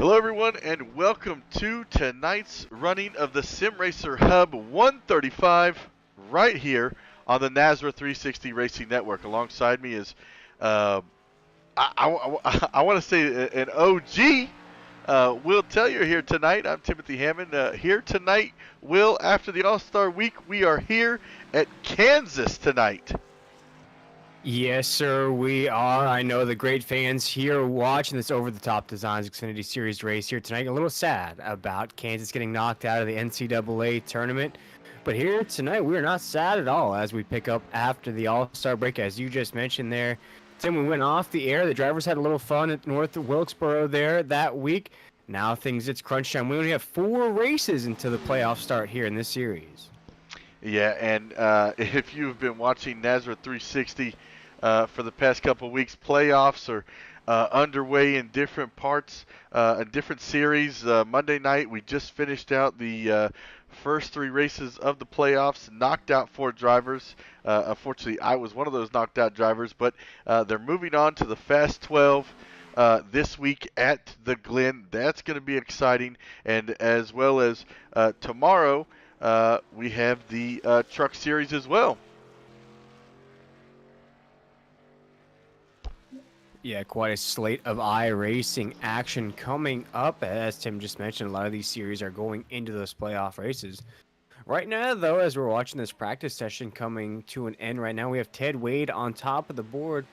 Hello, everyone, and welcome to tonight's running of the Sim Racer Hub 135 right here on the Nazareth 360 Racing Network. Alongside me is, I want to say, an OG. Will Tellier here tonight. I'm Timothy Hammond. Here tonight, Will, after the All-Star Week, we are here at Kansas tonight. Yes, sir, we are. I know the great fans here watching this over-the-top designs Xfinity Series race here tonight. A little sad about Kansas getting knocked out of the NCAA tournament. But here tonight, we are not sad at all as we pick up after the All-Star break, as you just mentioned there. Tim, we went off the air. The drivers had a little fun at North Wilkesboro there that week. Now it's crunch time. We only have 4 races until the playoffs start here in this series. Yeah, and if you've been watching Nazareth 360 for the past couple of weeks, playoffs are underway in different parts, in different series. Monday night, we just finished out the first 3 races of the playoffs, knocked out 4 drivers. Unfortunately, I was one of those knocked out drivers, but they're moving on to the Fast 12. This week at the Glen. That's going to be exciting. And as well as tomorrow, we have the truck series as well. Yeah, quite a slate of iRacing action coming up. As Tim just mentioned, a lot of these series are going into those playoff races. Right now, though, as we're watching this practice session coming to an end right now, we have Ted Wade on top of the board.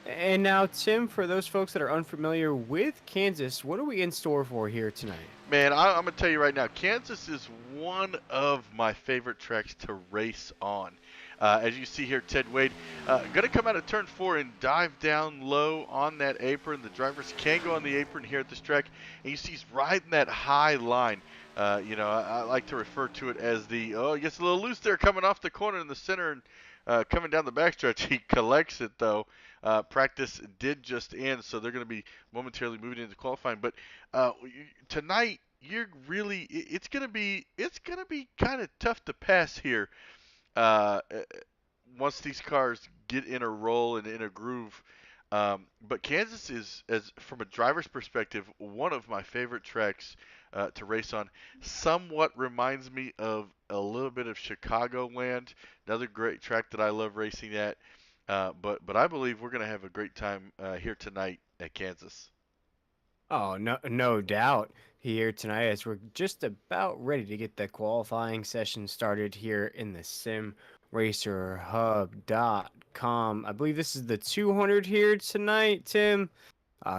And now, Tim, for those folks that are unfamiliar with Kansas, what are we in store for here tonight? Man, I'm going to tell you right now, Kansas is one of my favorite tracks to race on. As you see here, Ted Wade going to come out of turn 4 and dive down low on that apron. The drivers can go on the apron here at this track, and you see he's riding that high line. I like to refer to it as he gets a little loose there coming off the corner in the center and coming down the backstretch. He collects it, though. Practice did just end, so they're going to be momentarily moving into qualifying. But tonight, it's going to be kind of tough to pass here uh, once these cars get in a roll and in a groove. But Kansas is, as from a driver's perspective, one of my favorite tracks to race on. Somewhat reminds me of a little bit of Chicagoland, another great track that I love racing at. But I believe we're going to have a great time here tonight at Kansas. Oh, no doubt here tonight as we're just about ready to get the qualifying session started here in the simracerhub.com. I believe this is the 200 here tonight, Tim.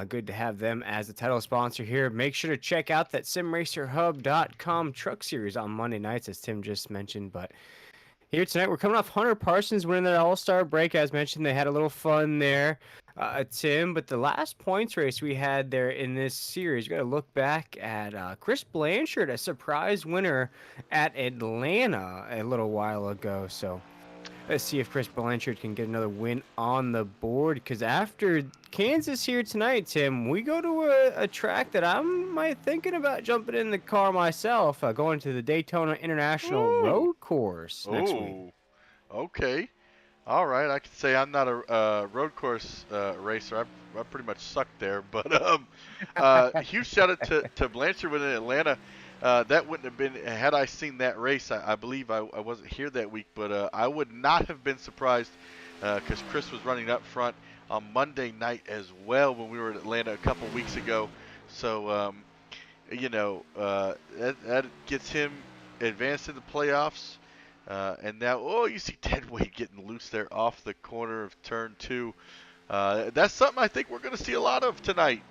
Good to have them as the title sponsor here. Make sure to check out that simracerhub.com truck series on Monday nights, as Tim just mentioned. But here tonight, we're coming off Hunter Parsons winning that All-Star break. As mentioned, they had a little fun there, Tim. But the last points race we had there in this series, you got to look back at Chris Blanchard, a surprise winner at Atlanta a little while ago. So let's see if Chris Blanchard can get another win on the board. Because after Kansas here tonight, Tim, we go to a track that I'm thinking about jumping in the car myself, going to the Daytona International Ooh. Road Course next week. Oh, okay. All right. I can say I'm not a road course racer. I pretty much suck there. But huge shout out to Blanchard winning Atlanta. That wouldn't have been, had I seen that race, I believe I wasn't here that week, but I would not have been surprised because Chris was running up front on Monday night as well when we were in Atlanta a couple weeks ago. So, that gets him advanced in the playoffs. And now, you see Ted Wade getting loose there off the corner of turn 2. That's something I think we're going to see a lot of tonight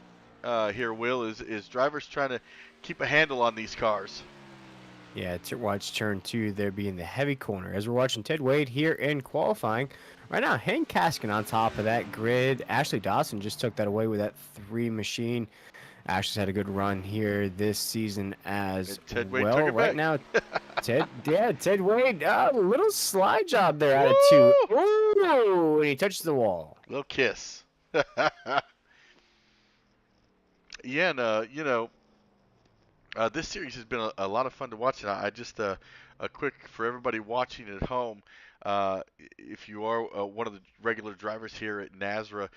here, Will, is drivers trying to keep a handle on these cars. Yeah, to watch turn 2 there being the heavy corner. As we're watching Ted Wade here in qualifying. Right now, Hank Kaskin on top of that grid. Ashley Dawson just took that away with that 3 machine. Ashley's had a good run here this season as Ted Wade well. took it Right back. now, Ted Wade, a little slide job there out of Woo! 2. Ooh, and he touches the wall. Little kiss. Yeah, and, This series has been a lot of fun to watch, and I just a quick for everybody watching at home. If you are one of the regular drivers here at Nazra,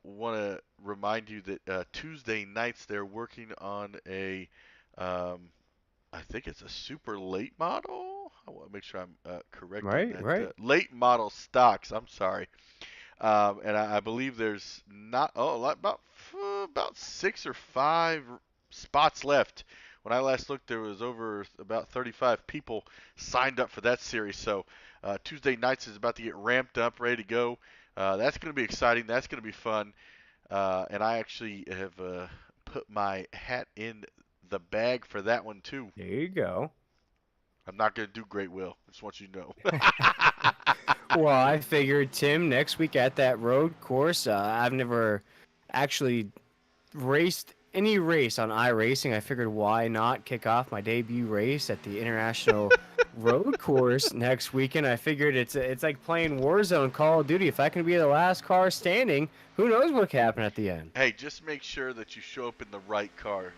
want to remind you that Tuesday nights they're working on um, I think it's a super late model. I want to make sure I'm correct on Right, that. right. Late model stocks. I'm sorry. And I believe there's not about 6 or 5 spots left. When I last looked, there was over about 35 people signed up for that series. So Tuesday nights is about to get ramped up, ready to go. That's going to be exciting. That's going to be fun. And I actually have put my hat in the bag for that one too. There you go. I'm not going to do great, Will. I just want you to know. Well, I figured, Tim, next week at that road course, I've never actually raced any race on iRacing. I figured why not kick off my debut race at the International Road Course next weekend. I figured it's like playing Warzone Call of Duty. If I can be the last car standing, who knows what can happen at the end. Hey, just make sure that you show up in the right car.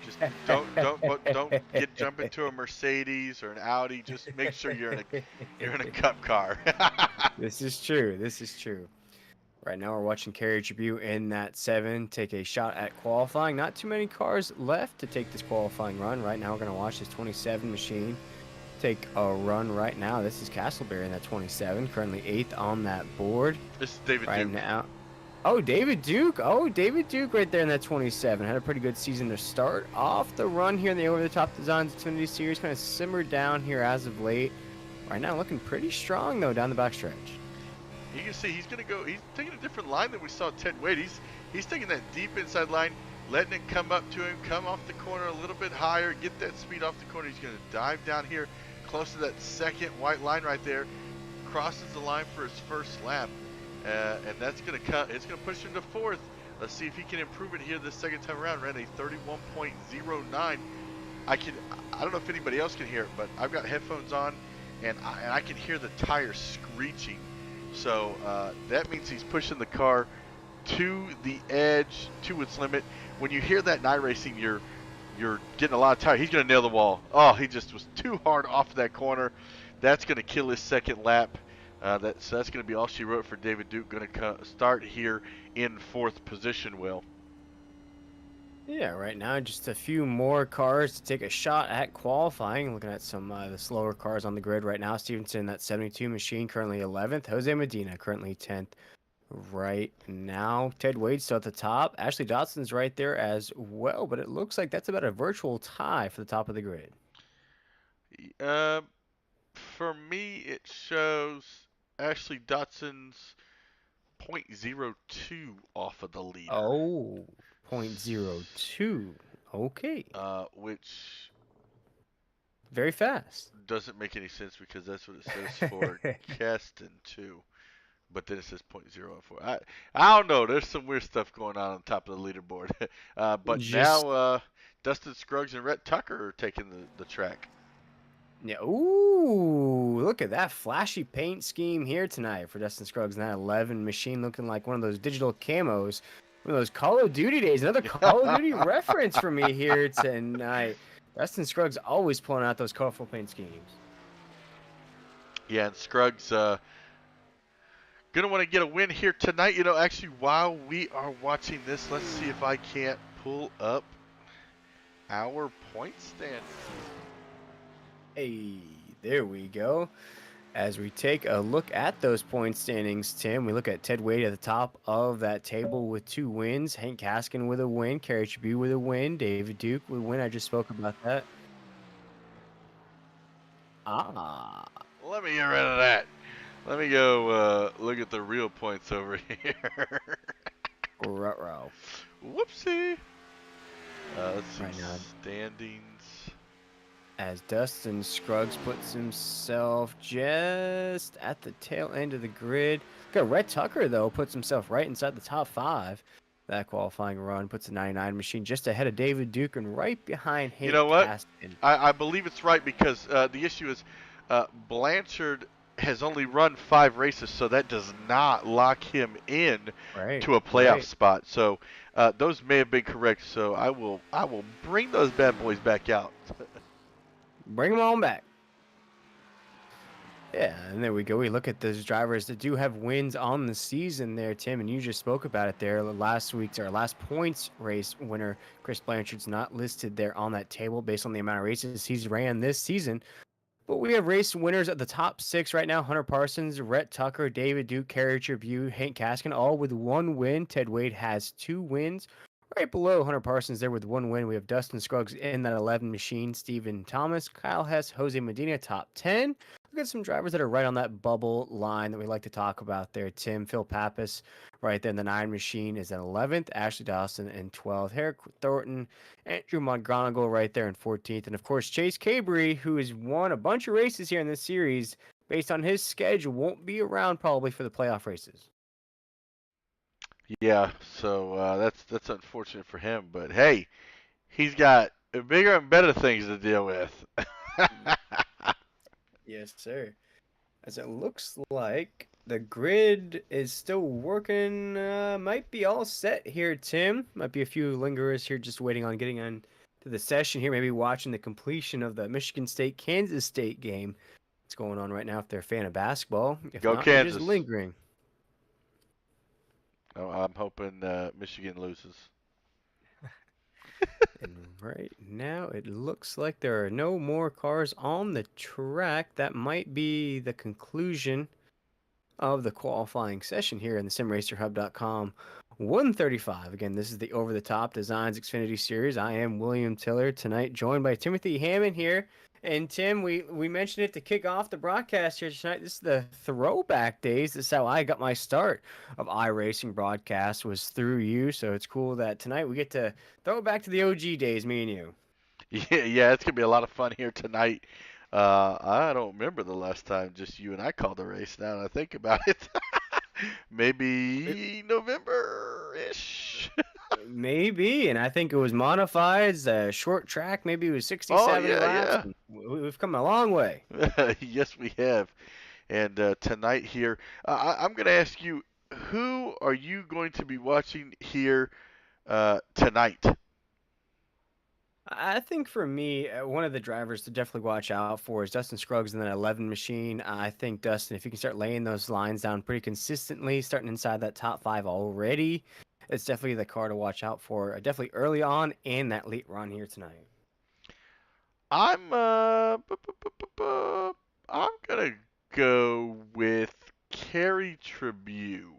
Just don't get jump into a Mercedes or an Audi. Just make sure you're in a cup car. This is true. This is true. Right now, we're watching Carrier Tribute in that 7 take a shot at qualifying. Not too many cars left to take this qualifying run. Right now, we're going to watch this 27 machine take a run right now. This is Castleberry in that 27, currently 8th on that board. This is David right Duke. now. Oh, David Duke. Oh, David Duke right there in that 27. Had a pretty good season to start off the run here in the over-the-top designs Xfinity series. Kind of simmered down here as of late. Right now, looking pretty strong, though, down the backstretch. You can see he's gonna go. He's taking a different line than we saw Ted Wade. He's taking that deep inside line, letting it come up to him, come off the corner a little bit higher, get that speed off the corner. He's gonna dive down here, close to that second white line right there, crosses the line for his first lap, and that's gonna cut. It's gonna push him to 4th. Let's see if he can improve it here this second time around. Ran a 31.09. I don't know if anybody else can hear it, but I've got headphones on, and I can hear the tires screeching. So that means he's pushing the car to the edge, to its limit. When you hear that in iRacing, you're getting a lot of tire. He's going to nail the wall. Oh, he just was too hard off that corner. That's going to kill his second lap. So that's going to be all she wrote for David Duke. Going to start here in 4th position, Will. Yeah, right now just a few more cars to take a shot at qualifying. Looking at some the slower cars on the grid right now. Stevenson, that 72 machine, currently 11th. Jose Medina, currently 10th right now. Ted Wade still at the top. Ashley Dotson's right there as well, but it looks like that's about a virtual tie for the top of the grid. For me, it shows Ashley Dotson's .02 off of the leader. Oh, 0.02. Okay. Which very fast. Doesn't make any sense because that's what it says for Keston too. But then it says .04. I don't know. There's some weird stuff going on top of the leaderboard. But now Dustin Scruggs and Rhett Tucker are taking the track. Yeah. Ooh, look at that flashy paint scheme here tonight for Dustin Scruggs and that 11 machine, looking like one of those digital camos. One of those Call of Duty days. Another Call of Duty reference for me here tonight. Dustin Scruggs always pulling out those colorful paint schemes. Yeah, and Scruggs gonna want to get a win here tonight. You know, actually, while we are watching this, let's see if I can't pull up our point stand. Hey, there we go. As we take a look at those point standings, Tim, we look at Ted Wade at the top of that table with 2 wins. Hank Caskin with a win. Carrier Tribute with a win. David Duke with a win. I just spoke about that. Let me get rid of that. Let me go look at the real points over here. Ruh-roh. Whoopsie. Let's see. Right now, standings. As Dustin Scruggs puts himself just at the tail end of the grid. Look at Rhett Tucker, though, puts himself right inside the top 5. That qualifying run puts a 99 machine just ahead of David Duke and right behind Hank. You know what? Caston. I believe it's right because the issue is Blanchard has only run 5 races, so that does not lock him in to a playoff spot. So Those may have been correct, so I will bring those bad boys back out. Bring them on back. Yeah, and there we go. We look at those drivers that do have wins on the season there, Tim, and you just spoke about it there. Last week's or last points race winner, Chris Blanchard's not listed there on that table based on the amount of races he's ran this season. But we have race winners at the top 6 right now. Hunter Parsons, Rhett Tucker, David Duke, Kerry Tribune, Hank Caskin, all with 1 win. Ted Wade has 2 wins. Right below Hunter Parsons there with 1 win. We have Dustin Scruggs in that 11 machine. Stephen Thomas, Kyle Hess, Jose Medina, top 10. Look at some drivers that are right on that bubble line that we like to talk about there. Tim, Phil Pappas, right there in the 9 machine is at 11th. Ashley Dawson in 12th. Herrick Thornton, Andrew McGonigal right there in 14th. And of course, Chase Cabry, who has won a bunch of races here in this series, based on his schedule, won't be around probably for the playoff races. Yeah, so that's unfortunate for him, but hey, he's got bigger and better things to deal with. Yes, sir. As it looks like the grid is still working, might be all set here, Tim. Might be a few lingerers here just waiting on getting on to the session here, maybe watching the completion of the Michigan State Kansas State game. What's going on right now if they're a fan of basketball. If Go not, they're just Kansas. lingering. Oh, I'm hoping Michigan loses. And right now, it looks like there are no more cars on the track. That might be the conclusion of the qualifying session here in the simracerhub.com 135. Again, this is the Over the Top Designs Xfinity Series. I am William Tiller tonight, joined by Timothy Hammond here. And Tim, we mentioned it to kick off the broadcast here tonight. This is the throwback days. This is how I got my start of iRacing broadcast, was through you. So it's cool that tonight we get to throw it back to the OG days, me and you. Yeah, it's gonna be a lot of fun here tonight. I don't remember the last time just you and I called a race. Now that I think about it, maybe November-ish. Maybe, and I think it was modified, short track. Maybe it was 60, Oh 70 yeah, laps. yeah. And we've come a long way. Yes, we have. And tonight here, I'm going to ask you, who are you going to be watching here tonight? I think for me, one of the drivers to definitely watch out for is Dustin Scruggs in that 11 machine. I think Dustin, if you can start laying those lines down pretty consistently, starting inside that top 5 already, it's definitely the car to watch out for. Definitely early on and that late run here tonight. I'm I'm gonna go with Kerry Tribune.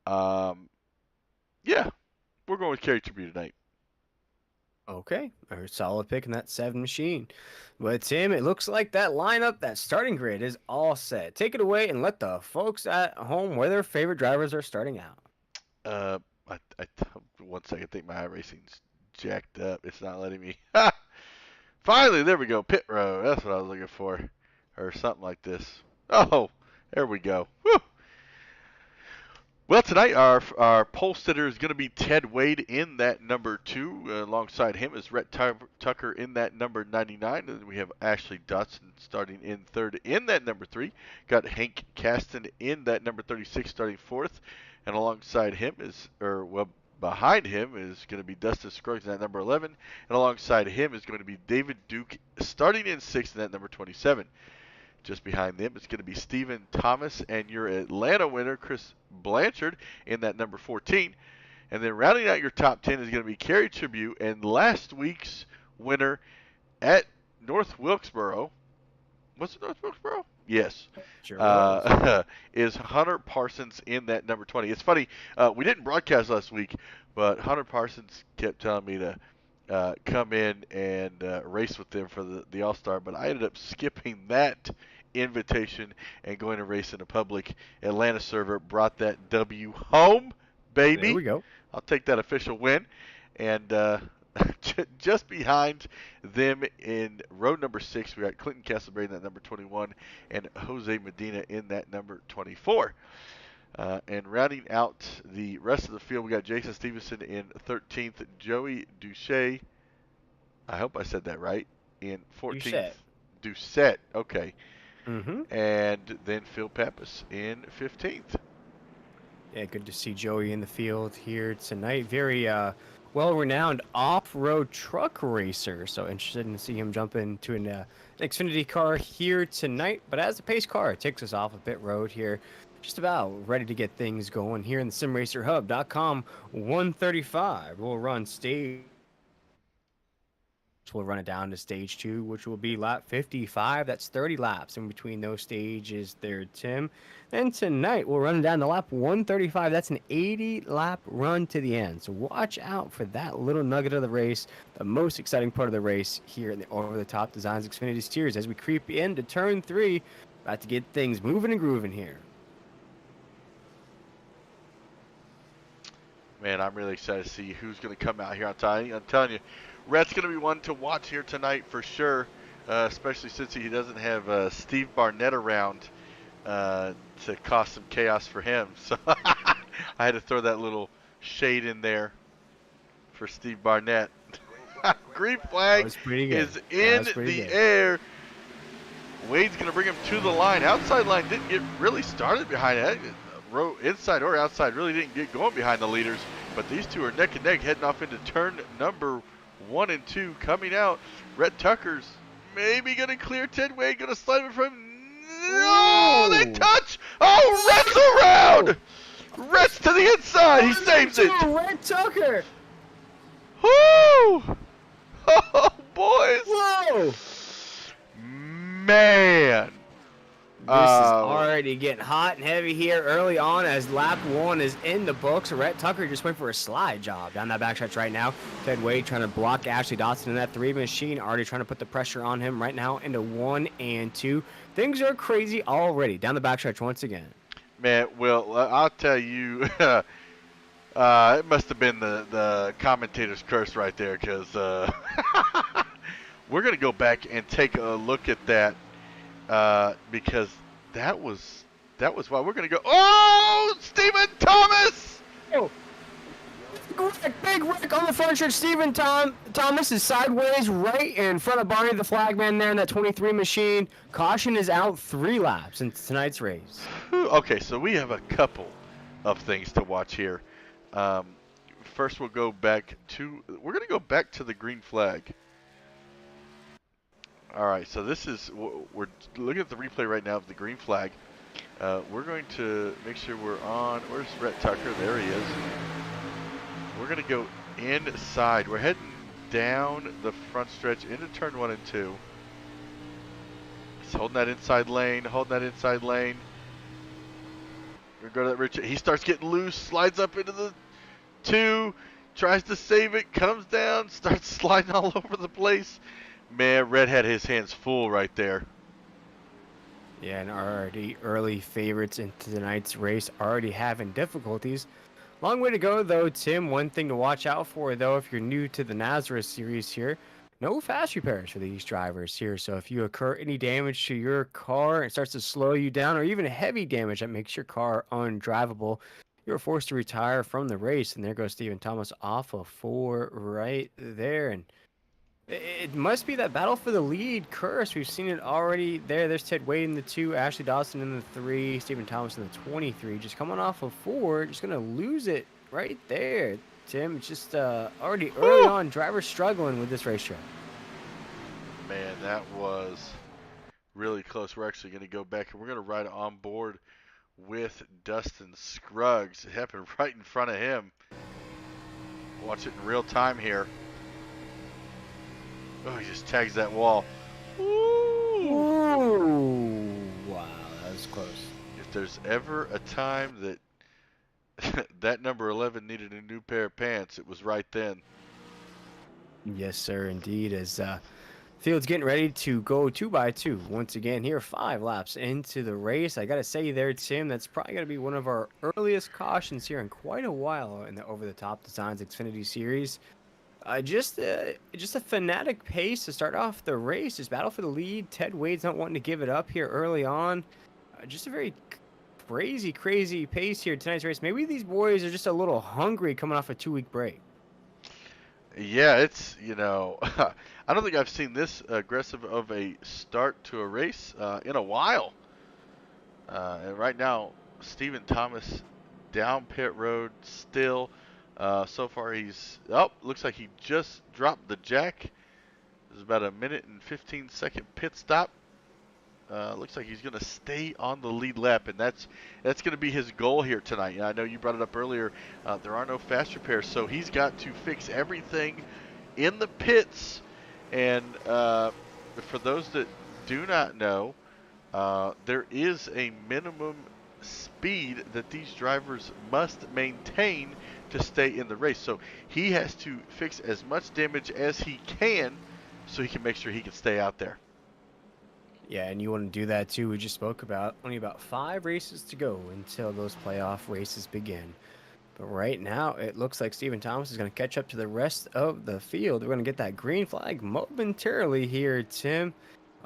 Um, yeah, we're going with Kerry Tribune tonight. Okay, a solid pick in that 7 machine. But Tim, it looks like that lineup, that starting grid is all set. Take it away and let the folks at home where their favorite drivers are starting out. Uh, I 1 second, I think my iRacing's jacked up. It's not letting me. Finally, there we go. Pit row. That's what I was looking for, or something like this. Oh, there we go. Whew. Well, tonight our pole sitter is going to be Ted Wade in that number 2. Alongside him is Rhett Tucker in that number 99. And then we have Ashley Dotson starting in 3rd in that number 3. Got Hank Caston in that number 36 starting 4th. And alongside him behind him is going to be Dustin Scruggs in that number 11. And alongside him is going to be David Duke starting in 6th in that number 27. Just behind them, it's going to be Stephen Thomas and your Atlanta winner, Chris Blanchard, in that number 14. And then rounding out your top 10 is going to be Kerry Tribute and last week's winner at North Wilkesboro. Was it North Wilkesboro? Yes. Sure was. Is Hunter Parsons in that number 20. It's funny, we didn't broadcast last week, but Hunter Parsons kept telling me to come in and race with them for the All-Star, but I ended up skipping that invitation and going to race in a public Atlanta server. Brought that W home, baby. There we go. I'll take that official win. And just behind them in row number 6, we got Clinton Castleberry in that number 21 and Jose Medina in that number 24. And rounding out the rest of the field, we got Jason Stevenson in 13th, Joey Duche, I hope I said that right, in 14th. Doucette, okay. Mm-hmm. And then Phil Pappas in 15th. Yeah, good to see Joey in the field here tonight. Very well-renowned off-road truck racer. So interested in see him jump into an Xfinity car here tonight. But as a pace car, it takes us off a pit road here. Just about ready to get things going here in the SimRacerHub.com 135. We'll run stage. We'll run it down to stage 2, which will be lap 55. That's 30 laps in between those stages there, Tim. And tonight, we'll run it down to lap 135. That's an 80-lap run to the end. So watch out for that little nugget of the race, the most exciting part of the race here in the Over-the-Top Designs Xfinity Series as we creep into turn 3. About to get things moving and grooving here. Man, I'm really excited to see who's going to come out here. I'm telling you, Rhett's going to be one to watch here tonight for sure, especially since he doesn't have Steve Barnett around to cause some chaos for him. So I had to throw that little shade in there for Steve Barnett. Green flag is in the air. Wade's going to bring him to the line. Outside line didn't get really started behind it. Inside or outside really didn't get going behind the leaders. But these two are neck and neck heading off into turn number 1 and 2. Coming out, Rhett Tucker's maybe going to clear Ted Wade. Going to slide him from. Oh, they touch. Oh, Rhett's around. Rhett's to the inside. He saves it. Rhett Tucker. Woo! Oh, boys. Whoa. Man. This is already getting hot and heavy here early on as lap 1 is in the books. Rhett Tucker just went for a slide job down that backstretch right now. Ted Wade trying to block Ashley Dotson in that 3 machine, already trying to put the pressure on him right now into 1 and 2. Things are crazy already down the backstretch once again. Man, well, I'll tell you, it must have been the commentator's curse right there because we're going to go back and take a look at that. Because that was why we're going to go. Oh, Stephen Thomas! Oh, big wreck on the front stretch. Stephen Thomas is sideways right in front of Barney the flagman there in that 23 machine. Caution is out 3 laps in tonight's race. Okay, so we have a couple of things to watch here. First, we're going to go back to the green flag. All right, so we're looking at the replay right now of the green flag. We're going to make sure we're on. Where's Rhett Tucker? There he is. We're going to go inside. We're heading down the front stretch into turn 1 and 2. He's holding that inside lane. We're going to go to that rich. He starts getting loose, slides up into the 2, tries to save it, comes down, starts sliding all over the place. Man, Red had his hands full right there. Yeah, and already early favorites into tonight's race already having difficulties. Long way to go, though, Tim. One thing to watch out for, though, if you're new to the Nazareth series here, no fast repairs for these drivers here. So if you occur any damage to your car and it starts to slow you down, or even heavy damage that makes your car undrivable, you're forced to retire from the race. And there goes Stephen Thomas off of 4 right there. And it must be that battle for the lead curse. We've seen it already there. There's Ted Wade in the 2, Ashley Dawson in the 3, Stephen Thomas in the 23. Just coming off of 4, just going to lose it right there, Tim. It's just already early on, drivers struggling with this racetrack. Man, that was really close. We're actually going to go back and we're going to ride on board with Dustin Scruggs. It happened right in front of him. Watch it in real time here. Oh, he just tags that wall. Ooh. Wow, that was close. If there's ever a time that that number 11 needed a new pair of pants, it was right then. Yes, sir, indeed. As field's getting ready to go 2x2 once again here, 5 laps into the race. I got to say there, Tim, that's probably going to be one of our earliest cautions here in quite a while in the Over-the-Top Designs Xfinity Series. Just a fanatic pace to start off the race. Just battle for the lead. Ted Wade's not wanting to give it up here early on. Just a very crazy pace here tonight's race. Maybe these boys are just a little hungry coming off a 2-week break. Yeah, it's, I don't think I've seen this aggressive of a start to a race in a while. And right now, Stephen Thomas down pit road still. So far he's, looks like he just dropped the jack. There's about a minute and 15-second pit stop. Looks like he's going to stay on the lead lap, and that's going to be his goal here tonight. I know you brought it up earlier. There are no fast repairs, so he's got to fix everything in the pits. And for those that do not know, there is a minimum speed that these drivers must maintain to stay in the race. So he has to fix as much damage as he can so he can make sure he can stay out there. Yeah, and you want to do that too. We just spoke about only about 5 races to go until those playoff races begin. But right now, it looks like Stephen Thomas is going to catch up to the rest of the field. We're going to get that green flag momentarily here, Tim.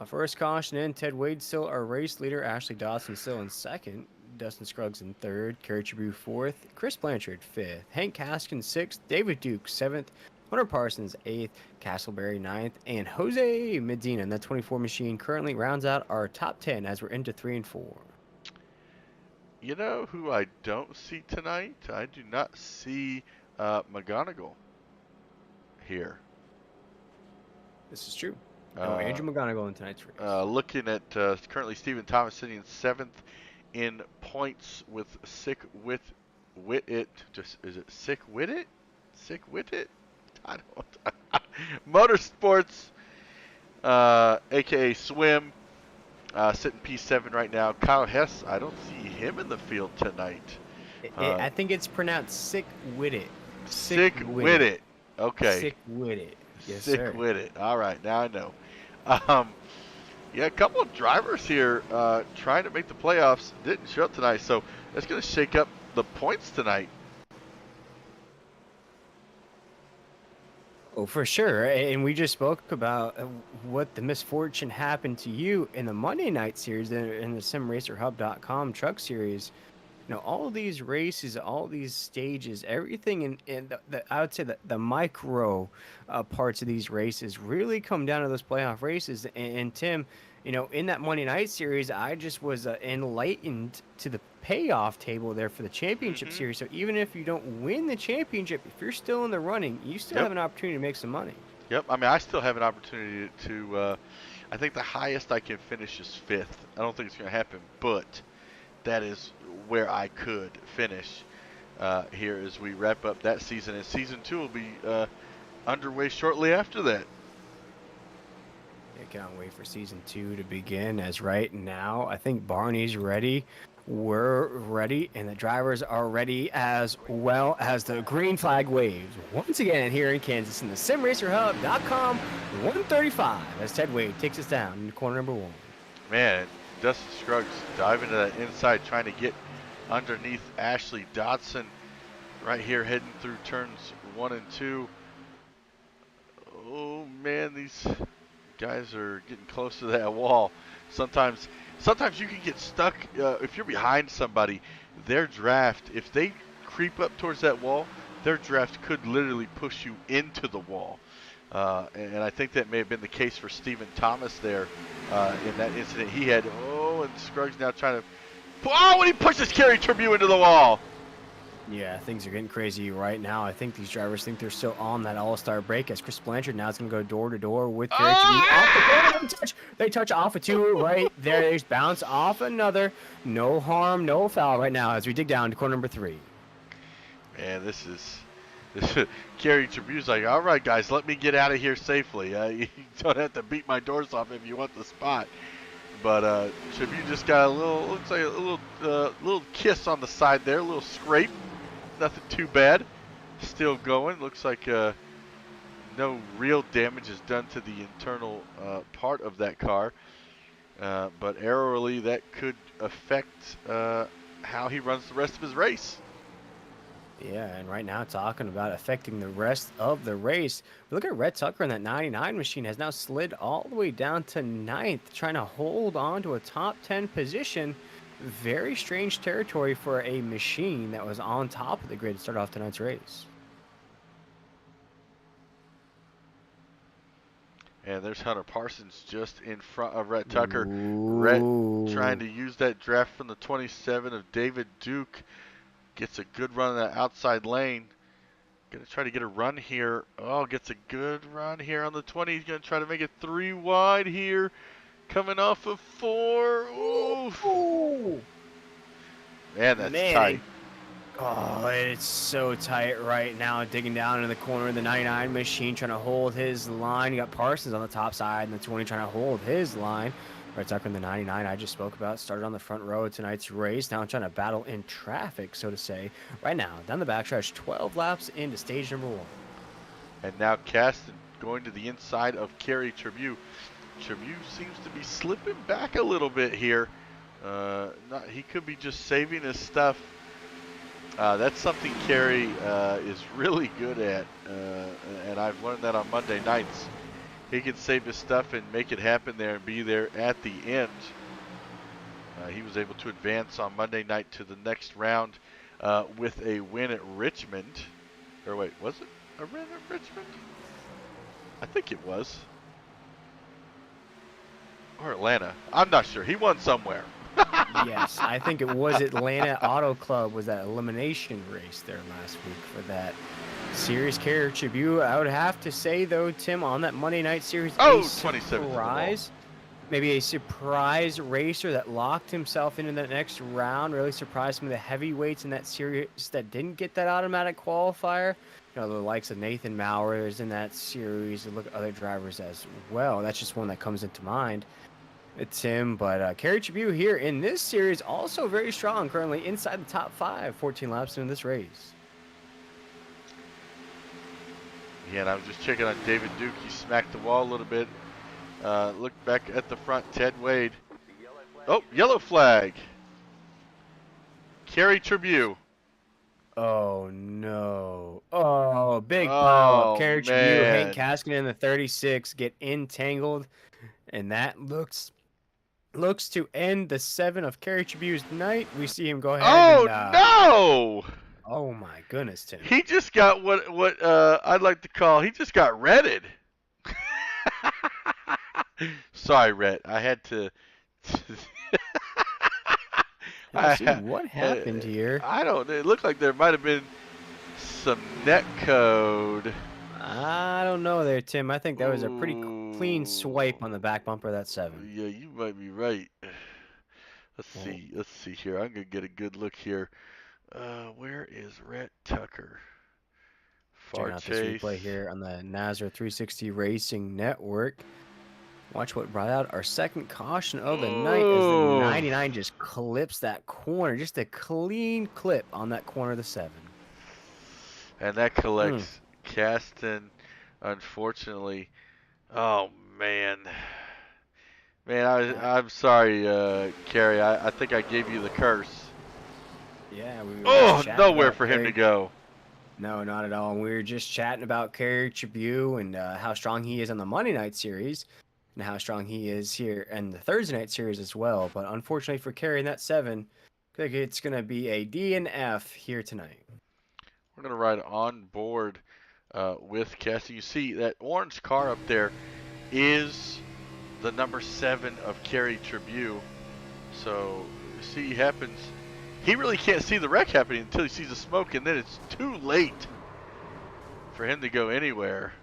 First caution in, Ted Wade still our race leader. Ashley Dawson still in second. Dustin Scruggs in third. Kerry Tribune fourth. Chris Blanchard fifth. Hank Caskin sixth. David Duke seventh. Hunter Parsons 8th, Castleberry 9th, and Jose Medina in that 24 machine currently rounds out our top 10 as we're into 3 and 4. You know who I don't see tonight? I do not see McGonigal here. This is true. No, Andrew McGonigal in tonight's race. Looking at currently Stephen Thomas sitting in 7th in points with Sick Wit It. Just is it Sick Wit It? Sick Wit It? I don't. Motorsports, aka Swim, sitting P7 right now. Kyle Hess, I don't see him in the field tonight. I think it's pronounced Sick Wit It. Sick Wit It. Okay. Sick Wit It. Yes, Sick sir. Wit It. All right, now I know. Yeah, a couple of drivers here trying to make the playoffs didn't show up tonight, so that's going to shake up the points tonight. Oh, for sure. And we just spoke about what the misfortune happened to you in the Monday night series in the SimRacerHub.com truck series. You know, all these races, all these stages, everything in I would say the micro parts of these races really come down to those playoff races. And Tim, you know, in that Monday night series, I just was enlightened to the payoff table there for the championship series. So even if you don't win the championship, if you're still in the running, you still have an opportunity to make some money. Yep. I mean, I still have an opportunity to. I think the highest I can finish is 5th. I don't think it's going to happen, but that is where I could finish here as we wrap up that season. And season 2 will be underway shortly after that. I can't wait for season 2 to begin. As right now, I think Barney's ready. We're ready, and the drivers are ready as well as the green flag waves. Once again, here in Kansas in the SimRacerHub.com 135 as Ted Wade takes us down into corner number 1. Man, Dustin Scruggs diving to that inside, trying to get underneath Ashley Dodson right here, heading through turns 1 and 2. Oh man, these guys are getting close to that wall. Sometimes you can get stuck if you're behind somebody. Their draft, if they creep up towards that wall, their draft could literally push you into the wall. And I think that may have been the case for Stephen Thomas there in that incident he had. Oh, and Scruggs now trying to. Oh, when he pushes Kerry Tribune into the wall. Yeah, things are getting crazy right now. I think these drivers think they're still on that all-star break as Chris Blanchard now is going to go door-to-door with Kerry Tribune. Off the they touch off of 2 right there. They just bounce off another. No harm, no foul right now as we dig down to corner number 3. Man, this is Kerry Tribune's like, all right, guys, let me get out of here safely. You don't have to beat my doors off if you want the spot. But Tribune just got a little, looks like a little kiss on the side there, a little scrape. Nothing too bad. Still going. Looks like no real damage is done to the internal part of that car. But aerially, that could affect how he runs the rest of his race. Yeah, and right now talking about affecting the rest of the race. Look at Red Tucker in that 99 machine has now slid all the way down to 9th, trying to hold on to a top 10 position. Very strange territory for a machine that was on top of the grid to start off tonight's race. And there's Hunter Parsons just in front of Rhett Tucker. Ooh. Rhett trying to use that draft from the 27 of David Duke. Gets a good run in that outside lane. Gonna try to get a run here. Oh, gets a good run here on the 20. He's gonna try to make it 3 wide here. Coming off of 4. Oof. Ooh. Man, that's tight. Oh, it's so tight right now. Digging down in the corner of the 99 machine, trying to hold his line. You got Parsons on the top side, and the 20 trying to hold his line. Right, Tucker in the 99 I just spoke about started on the front row of tonight's race. Now trying to battle in traffic, so to say. Right now, down the backstretch, 12 laps into stage number 1. And now Caston going to the inside of Kerry Tribute. Tribute seems to be slipping back a little bit here. He could be just saving his stuff. That's something Kerry is really good at, and I've learned that on Monday nights. He can save his stuff and make it happen there and be there at the end. He was able to advance on Monday night to the next round with a win at Richmond. Or wait, was it a win at Richmond? I think it was. Or Atlanta. I'm not sure. He won somewhere. Yes, I think it was Atlanta Auto Club was that elimination race there last week for that Series Carrier Tribute. I would have to say, though, Tim, on that Monday night series, oh, 27 surprise, maybe a surprise racer that locked himself into the next round. Really surprised some of the heavyweights in that series that didn't get that automatic qualifier. You know, the likes of Nathan Maurer is in that series, and look at other drivers as well. That's just one that comes into mind. It's him, but Kerry Tribute here in this series also very strong, currently inside the top 5, 14 laps into this race. Yeah, and I was just checking on David Duke. He smacked the wall a little bit. Look back at the front, Ted Wade. Oh, yellow flag. Kerry Tribute. Oh, no. Oh, big pile up. Kerry Tribute, Hank Caskin in the 36 get entangled, and that looks to end the 7 of Kerry Tribute's night. We see him go ahead no! Oh my goodness, Tim. He just got what I'd like to call, he just got retted. Sorry, Rhett. I had to what happened here? I don't know. It looked like there might have been some net code. I don't know there, Tim. I think that was a pretty clean swipe on the back bumper of that 7. Yeah, you might be right. Let's see. Let's see here. I'm going to get a good look here. Where is Rhett Tucker? Checking out this replay here on the NASRA 360 Racing Network. Watch what brought out our second caution of the night as the 99 just clips that corner. Just a clean clip on that corner of the 7. And that collects Caston, unfortunately. Oh, man. Man, I'm sorry, Kerry. I think I gave you the curse. Yeah, we were nowhere for him to go. No, not at all. We were just chatting about Kerry Tribute and how strong he is on the Monday night series and how strong he is here in the Thursday night series as well. But unfortunately for Kerry in that 7, I think it's going to be a D and F here tonight. We're going to ride on board with Cassie. You see that orange car up there is the number 7 of Kerry Tribute. So, see, happens. He really can't see the wreck happening until he sees the smoke, and then it's too late for him to go anywhere.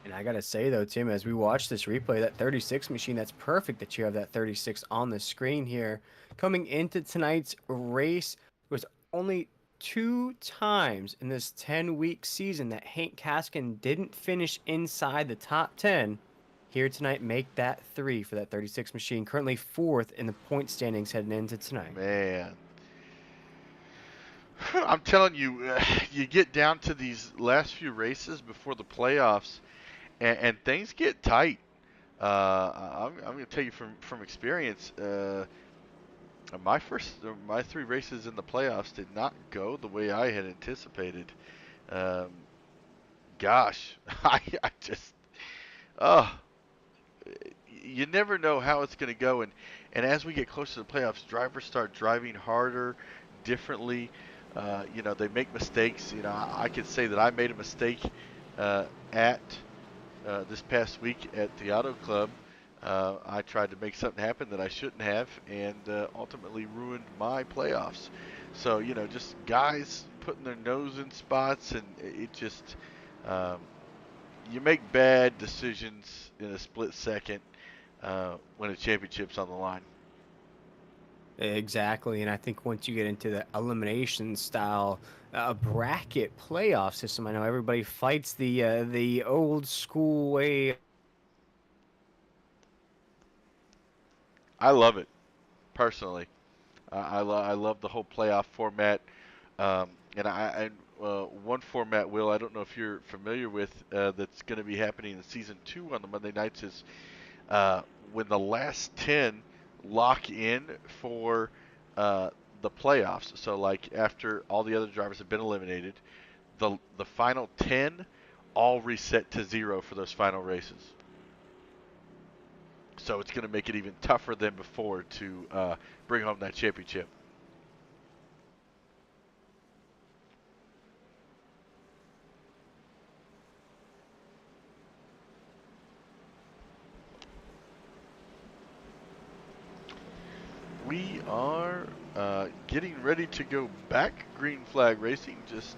And I got to say, though, Tim, as we watch this replay, that 36 machine, that's perfect that you have that 36 on the screen here. Coming into tonight's race, there was only 2 times in this 10-week season that Hank Caskin didn't finish inside the top 10. Here tonight, make that 3 for that 36 machine. Currently 4th in the point standings heading into tonight. Man. I'm telling you, you get down to these last few races before the playoffs, and things get tight. I'm going to tell you from experience, my 3 races in the playoffs did not go the way I had anticipated. Gosh, I just, you never know how it's going to go. And as we get closer to the playoffs, drivers start driving harder, differently. You know, they make mistakes. You know, I could say that I made a mistake at this past week at the Auto Club. I tried to make something happen that I shouldn't have, and ultimately ruined my playoffs. So, you know, just guys putting their nose in spots, and it just, um, you make bad decisions in a split second when a championship's on the line. Exactly, and I think once you get into the elimination style bracket playoff system, I know everybody fights the old school way. I love it, personally. I love the whole playoff format. One format, Will, I don't know if you're familiar with, that's going to be happening in season 2 on the Monday nights is uh, when the last 10 lock in for uh, the playoffs. So, like, after all the other drivers have been eliminated, the final 10 all reset to 0 for those final races. So it's going to make it even tougher than before to bring home that championship. We are getting ready to go back green flag racing. Just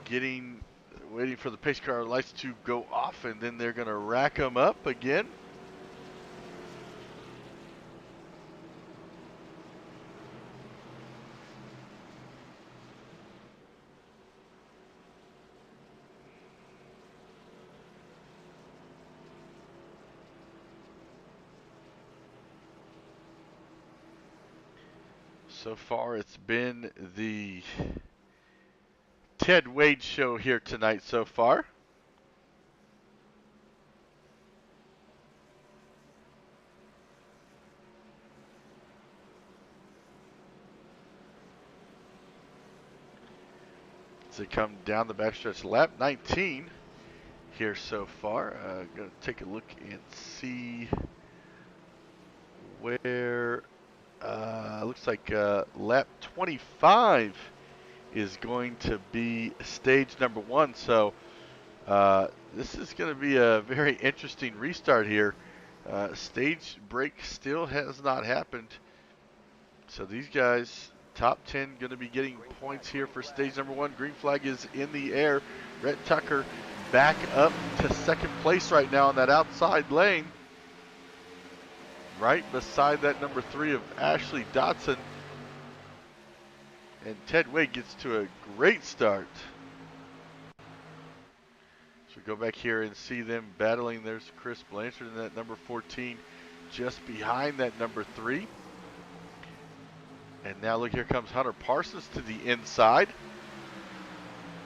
waiting for the pace car lights to go off, and then they're going to rack them up again. So far, it's been the Ted Wade show here tonight so far. As they come down the backstretch, lap 19 here so far. Going to take a look and see where looks like lap 25 is going to be stage number 1. So this is going to be a very interesting restart here. Stage break still has not happened. So these guys, top 10, going to be getting points here for stage number 1. Green flag is in the air. Rhett Tucker back up to second place right now on that outside lane. Right beside that number 3 of Ashley Dotson. And Ted Wade gets to a great start. So we go back here and see them battling. There's Chris Blanchard in that number 14 just behind that number 3. And now look, here comes Hunter Parsons to the inside.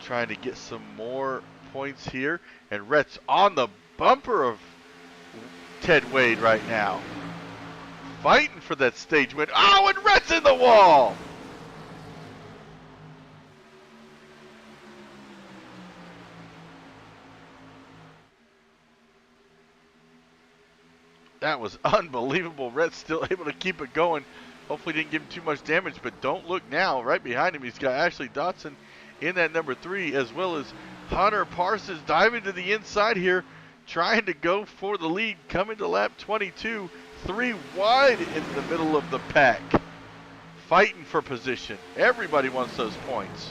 Trying to get some more points here. And Rhett's on the bumper of Ted Wade right now. Fighting for that stage win. Oh, and Rhett's in the wall! That was unbelievable. Rhett's still able to keep it going. Hopefully didn't give him too much damage, but don't look now. Right behind him, he's got Ashley Dotson in that number 3, as well as Hunter Parsons diving to the inside here, trying to go for the lead, coming to lap 22, 3 wide in the middle of the pack. Fighting for position. Everybody wants those points.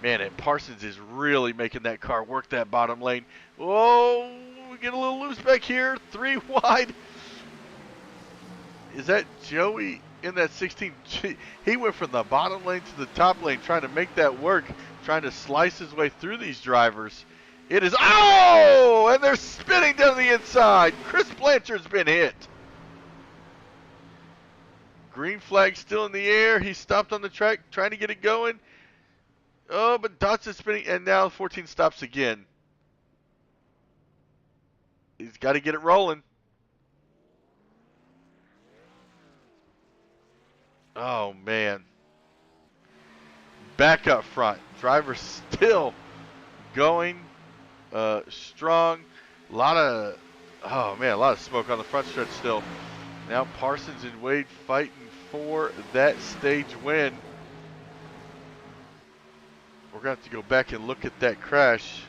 Man, and Parsons is really making that car work that bottom lane. Oh, we get a little loose back here. 3 wide. Is that Joey in that 16? He went from the bottom lane to the top lane trying to make that work, trying to slice his way through these drivers. It is, oh, and they're spinning down the inside. Chris Blanchard's been hit. Green flag still in the air. He stopped on the track trying to get it going. Oh, but Dotson's spinning, and now 14 stops again. He's got to get it rolling. Oh, man. Back up front. Driver still going strong. A lot of smoke on the front stretch still. Now Parsons and Wade fighting for that stage win. We're going to have to go back and look at that crash.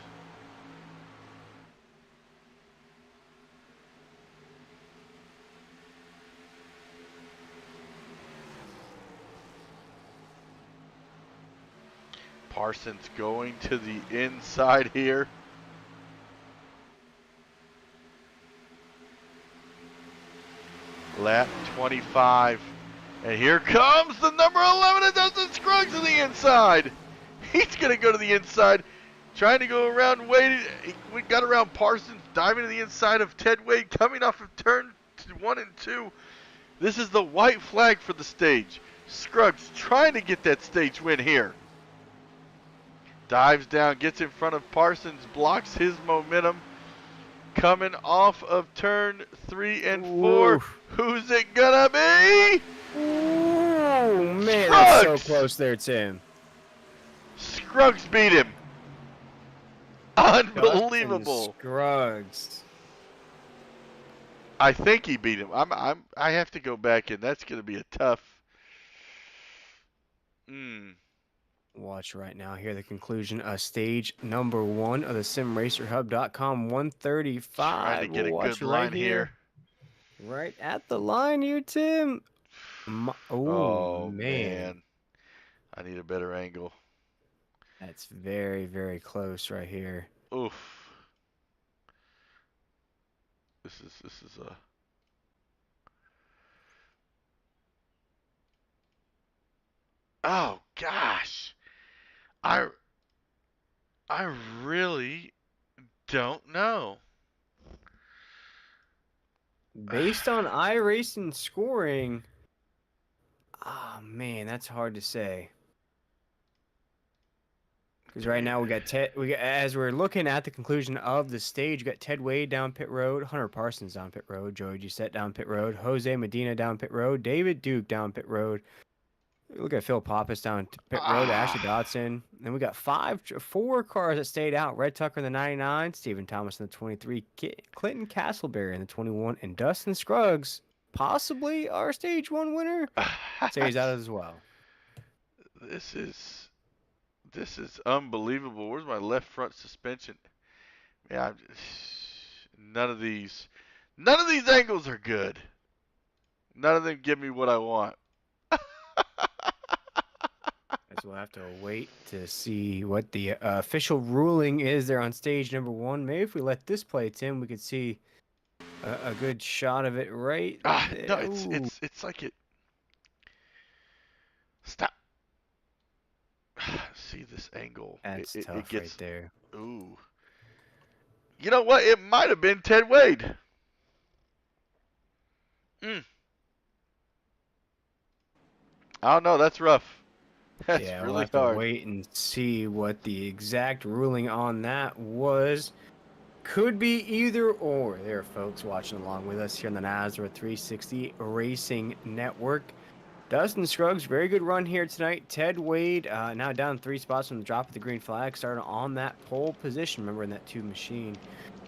Parsons going to the inside here. Lap 25. And here comes the number 11. It doesn't Scruggs to the inside. He's going to go to the inside. Trying to go around Wade. We got around Parsons, diving to the inside of Ted Wade, coming off of turn 1 and 2. This is the white flag for the stage. Scruggs trying to get that stage win here. Dives down, gets in front of Parsons, blocks his momentum. Coming off of turn 3 and 4. Oof. Who's it gonna be? Oh man, Scruggs! that's so close there, Tim. Scruggs beat him. Unbelievable. Dustin Scruggs. I think he beat him. I have to go back, and that's gonna be a tough. Watch right now here the conclusion of stage number 1 of the SimRacerHub.com 135. Trying to get a good line here. Right at the line here, Tim. Oh, man. I need a better angle. That's very, very close right here. Oof. This is a. Oh gosh. I really don't know. Based on iRacing scoring, man, that's hard to say. Because right now we got as we're looking at the conclusion of the stage, we got Ted Wade down pit road, Hunter Parsons down pit road, Joey Giussette down pit road, Jose Medina down pit road, David Duke down pit road. Look at Phil Pappas down pit road, Ashley Dodson. Then we got 4 cars that stayed out. Red Tucker in the 99, Stephen Thomas in the 23, Clinton Castleberry in the 21, and Dustin Scruggs, possibly our stage 1 winner, stays out as well. This is unbelievable. Where's my left front suspension? Yeah, none of these angles are good. None of them give me what I want. Guess we'll have to wait to see what the official ruling is there on stage number 1. Maybe if we let this play, Tim, we could see a good shot of it right there. No, it's like it. Stop. See this angle. That's tough it gets, right there. Ooh. You know what? It might have been Ted Wade. I don't know. That's rough. That's We'll really have hard. to wait and see what the exact ruling on that was. Could be either or. There, folks, watching along with us here on the Nazareth 360 Racing Network. Dustin Scruggs, very good run here tonight. Ted Wade, now down 3 spots from the drop of the green flag, starting on that pole position. Remember, in that 2 machine.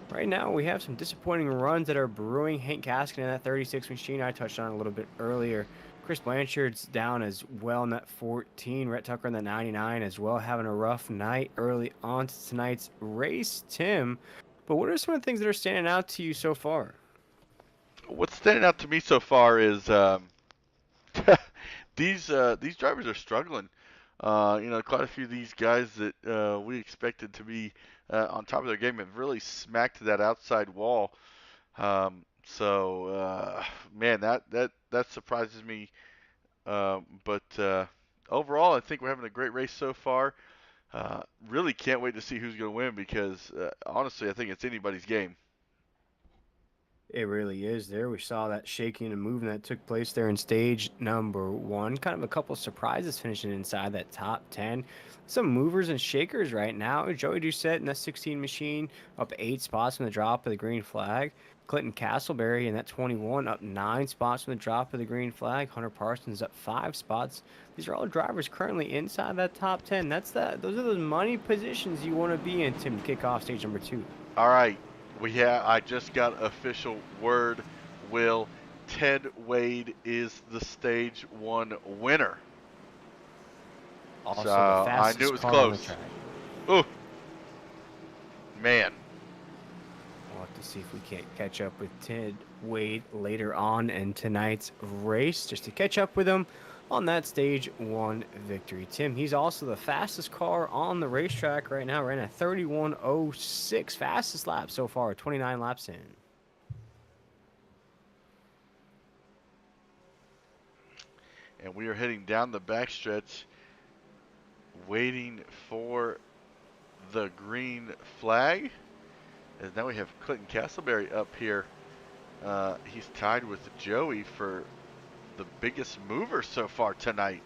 Right now, we have some disappointing runs that are brewing. Hank Gaskin in that 36 machine I touched on a little bit earlier. Chris Blanchard's down as well in that 14. Rhett Tucker in the 99 as well, having a rough night early on to tonight's race, Tim. But what are some of the things that are standing out to you so far? What's standing out to me so far is these drivers are struggling. Quite a few of these guys that we expected to be on top of their game have really smacked that outside wall. Man, that surprises me. But overall, I think we're having a great race so far. Really can't wait to see who's going to win because honestly, I think it's anybody's game. It really is there. We saw that shaking and moving that took place there in stage number 1. Kind of a couple surprises finishing inside that top 10. Some movers and shakers right now. Joey Doucette in that 16 machine up 8 spots from the drop of the green flag. Clinton Castleberry in that 21 up 9 spots from the drop of the green flag. Hunter Parsons up 5 spots. These are all drivers currently inside that top 10. Those are those money positions you want to be in, Tim, to kick off stage number 2. All right. I just got official word, Will. Ted Wade is the stage 1 winner. So Also the I knew it fastest was car on the close. track. Oh, man. We'll have to see if we can't catch up with Ted Wade later on in tonight's race, just to catch up with him on that stage 1 victory. Tim, he's also the fastest car on the racetrack right now, ran at 31:06, fastest lap so far, 29 laps in. And we are heading down the backstretch, waiting for the green flag. And now we have Clinton Castleberry up here. He's tied with Joey for the biggest mover so far tonight.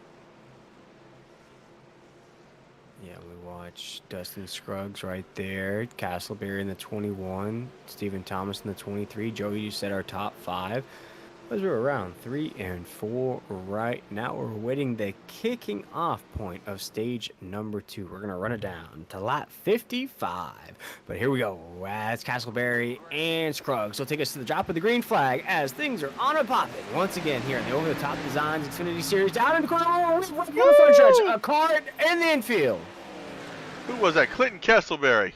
Yeah, we watch Dustin Scruggs right there, Castleberry in the 21, Stephen Thomas in the 23. Joey, you said our top 5. Those are around 3 and 4 right now. We're waiting the kicking off point of stage number 2. We're going to run it down to lap 55. But here we go. As Castleberry and Scruggs will take us to the drop of the green flag as things are on and popping. Once again here in the over-the-top designs Xfinity Series. Down in the corner. On the front stretch. A car in the infield. Who was that? Clinton Castleberry.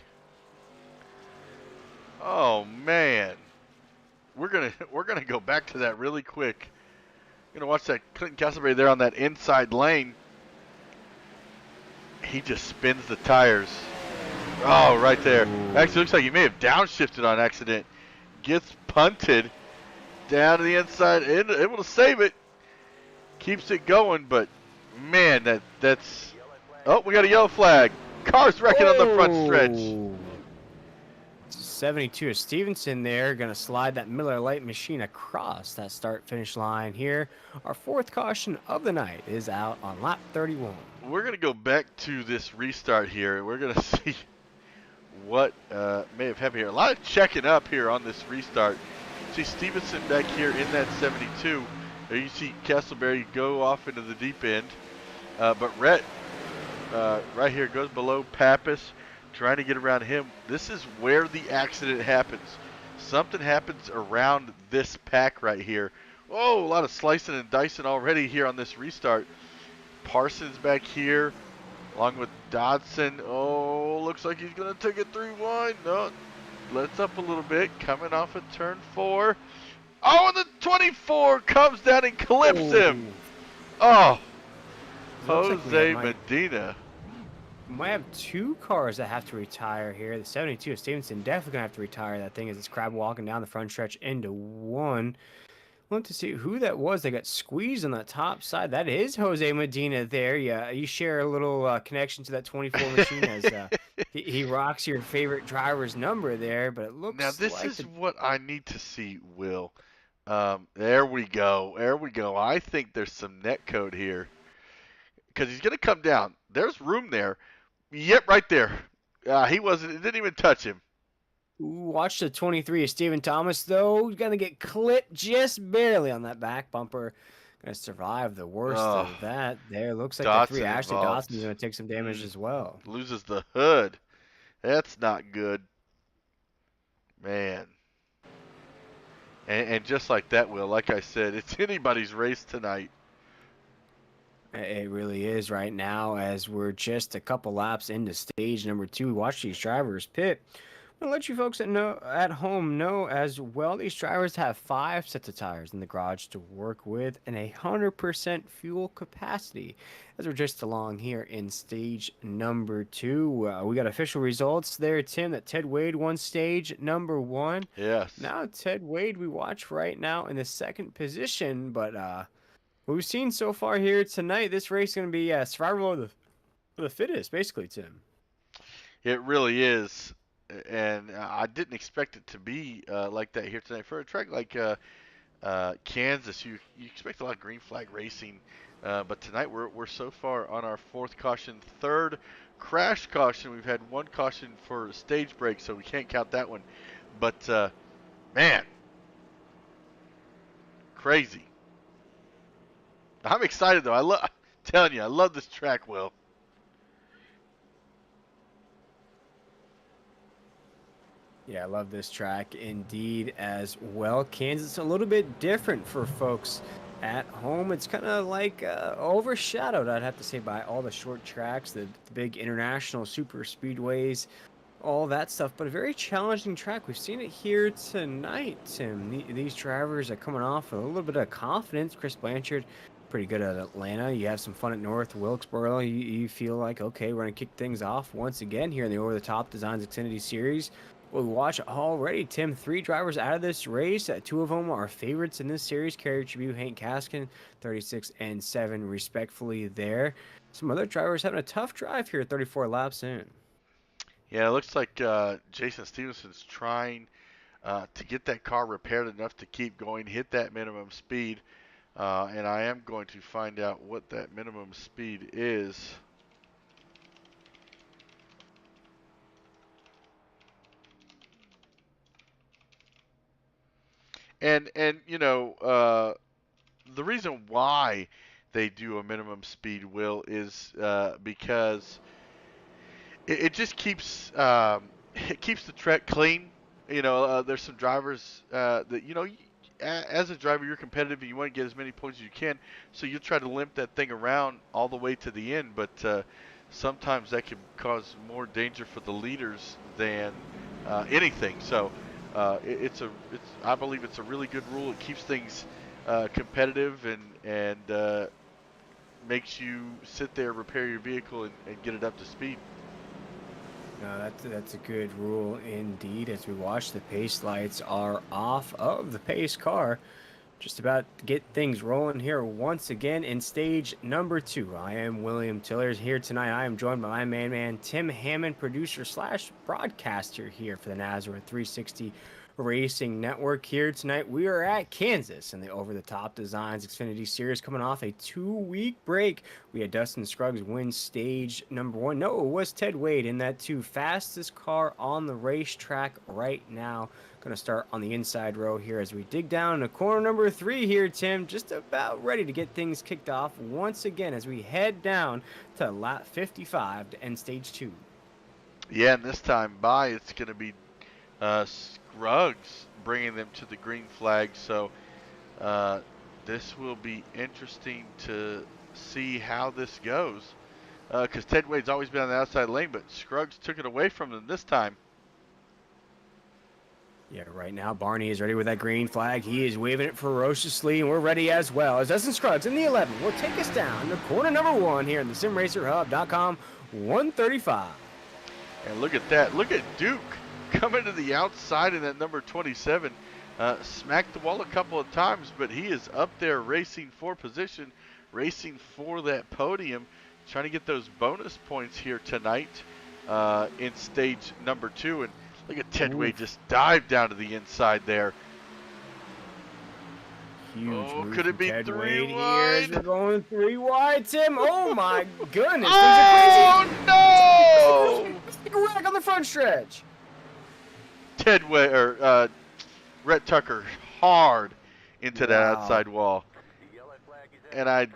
Oh, man. We're gonna go back to that really quick. Gonna watch that Clinton Castleberry there on that inside lane. He just spins the tires. Oh, right there. Actually, looks like he may have downshifted on accident. Gets punted down to the inside, able to save it. Keeps it going, but man, that's. Oh, we got a yellow flag. Car's wrecking on the front stretch. 72 of Stevenson there, going to slide that Miller Lite machine across that start-finish line here. Our 4th caution of the night is out on lap 31. We're going to go back to this restart here. We're going to see what may have happened here. A lot of checking up here on this restart. See Stevenson back here in that 72. There you see Castleberry go off into the deep end. But Rhett right here goes below Pappas, trying to get around him. This is where the accident happens. Something happens around this pack right here. Oh, a lot of slicing and dicing already here on this restart. Parsons back here, along with Dodson. Oh, looks like he's going to take it through one. No, lets up a little bit, coming off of turn 4. Oh, and the 24 comes down and clips him. Oh, Jose Medina. We might have 2 cars that have to retire here. The 72 of Stevenson definitely going to have to retire that thing as it's crab walking down the front stretch into 1. We'll have to see who that was that got squeezed on the top side. That is Jose Medina there. Yeah, you share a little connection to that 24 machine as he rocks your favorite driver's number there. But it looks now this like is what I need to see, Will. There we go. There we go. I think there's some net code here because he's going to come down. There's room there. Yep, right there. He wasn't. It didn't even touch him. Watch the 23 of Stephen Thomas, though. He's going to get clipped just barely on that back bumper. Going to survive the worst of that there. Looks like Dotson the 3 Ashley involved. Dotson's going to take some damage as well. Loses the hood. That's not good. Man. And just like that, Will, like I said, it's anybody's race tonight. It really is right now as we're just a couple laps into stage number 2. Watch these drivers pit. I'm going to let you folks at home know as well. These drivers have 5 sets of tires in the garage to work with and 100% fuel capacity as we're just along here in stage number 2. We got official results there, Tim, that Ted Wade won stage number 1. Yes. Now Ted Wade we watch right now in the 2nd position, but what we've seen so far here tonight, this race is going to be survival of the fittest, basically, Tim. It really is. And I didn't expect it to be like that here tonight. For a track like Kansas, you expect a lot of green flag racing. But tonight we're so far on our 4th caution, 3rd crash caution. We've had 1 caution for stage break, so we can't count that one. But, man, crazy. I'm excited, though. I'm telling you, I love this track, Will. Yeah, I love this track indeed as well. Kansas a little bit different for folks at home. It's kind of like overshadowed, I'd have to say, by all the short tracks, the big international super speedways, all that stuff. But a very challenging track. We've seen it here tonight, Tim. These drivers are coming off a little bit of confidence. Chris Blanchard, pretty good at Atlanta. You have some fun at North Wilkesboro. You feel like, okay, we're going to kick things off once again here in the Over the Top Designs Xfinity Series. Well, we watch already, Tim. 3 drivers out of this race. 2 of them are favorites in this series. Kerry Tribute, Hank Caskin, 36 and 7, respectfully there. Some other drivers having a tough drive here, 34 laps in. Yeah, it looks like Jason Stevenson's trying to get that car repaired enough to keep going, hit that minimum speed. And I am going to find out what that minimum speed is. And the reason why they do a minimum speed, Will, is because it just keeps it keeps the track clean. There's some drivers that as a driver you're competitive and you want to get as many points as you can, so you try to limp that thing around all the way to the end. But sometimes that can cause more danger for the leaders than anything. So it's I believe it's a really good rule. It keeps things competitive and makes you sit there, repair your vehicle, and get it up to speed. No, that's a good rule indeed. As we watch, the pace lights are off of the pace car. Just about to get things rolling here once again in stage number 2. I am William Tillers here tonight. I am joined by my man Tim Hammond, producer slash broadcaster here for the Nazareth 360 Racing Network. Here tonight, we are at Kansas in the Over the Top Designs Xfinity Series, coming off a 2-week break. We had Dustin Scruggs win stage number 1. No, it was Ted Wade in that 2. Fastest car on the racetrack right now. Going to start on the inside row here as we dig down into corner number 3 here, Tim. Just about ready to get things kicked off once again as we head down to lap 55 to end stage 2. Yeah, and this time by it's going to be Scruggs bringing them to the green flag. So uh, this will be interesting to see how this goes. Because Ted Wade's always been on the outside lane, but Scruggs took it away from them this time. Yeah, right now Barney is ready with that green flag. He is waving it ferociously, and we're ready as well. As Dustin Scruggs in the 11 will take us down to corner number 1 here in the SimRacerHub.com 135. And look at that. Look at Duke coming to the outside in that number 27. Smacked the wall a couple of times, but he is up there racing for position, racing for that podium, trying to get those bonus points here tonight in stage number 2. And look at Ted Wade just dive down to the inside there. Huge move Could it from be Ted 3 Wade here wide? as we're going 3 wide, Tim. Oh my goodness. Oh no! Big wreck on the front stretch. Ted Wade or Rhett Tucker hard into that outside wall. And I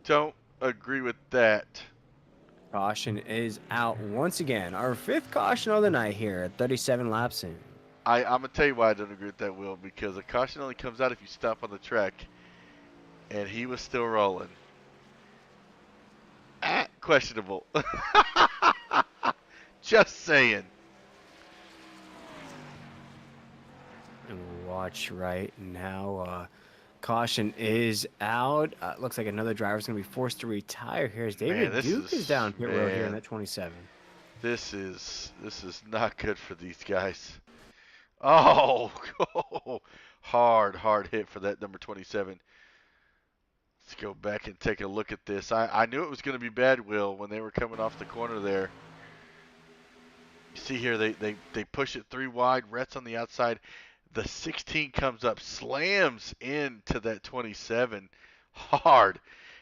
don't agree with that. Caution is out once again. Our 5th caution of the night here at 37 laps in. I'm going to tell you why I don't agree with that, Will, because a caution only comes out if you stop on the track. And he was still rolling. Questionable. Just saying. And we'll watch right now. Caution is out. Looks like another driver's going to be forced to retire here as David Duke is down pit road here in that 27. This is not good for these guys. Oh, hard hit for that number 27. Let's go back and take a look at this. I knew it was going to be bad, Will, when they were coming off the corner there. You see here, they push it 3 wide. Rhett's on the outside. The 16 comes up, slams into that 27 hard.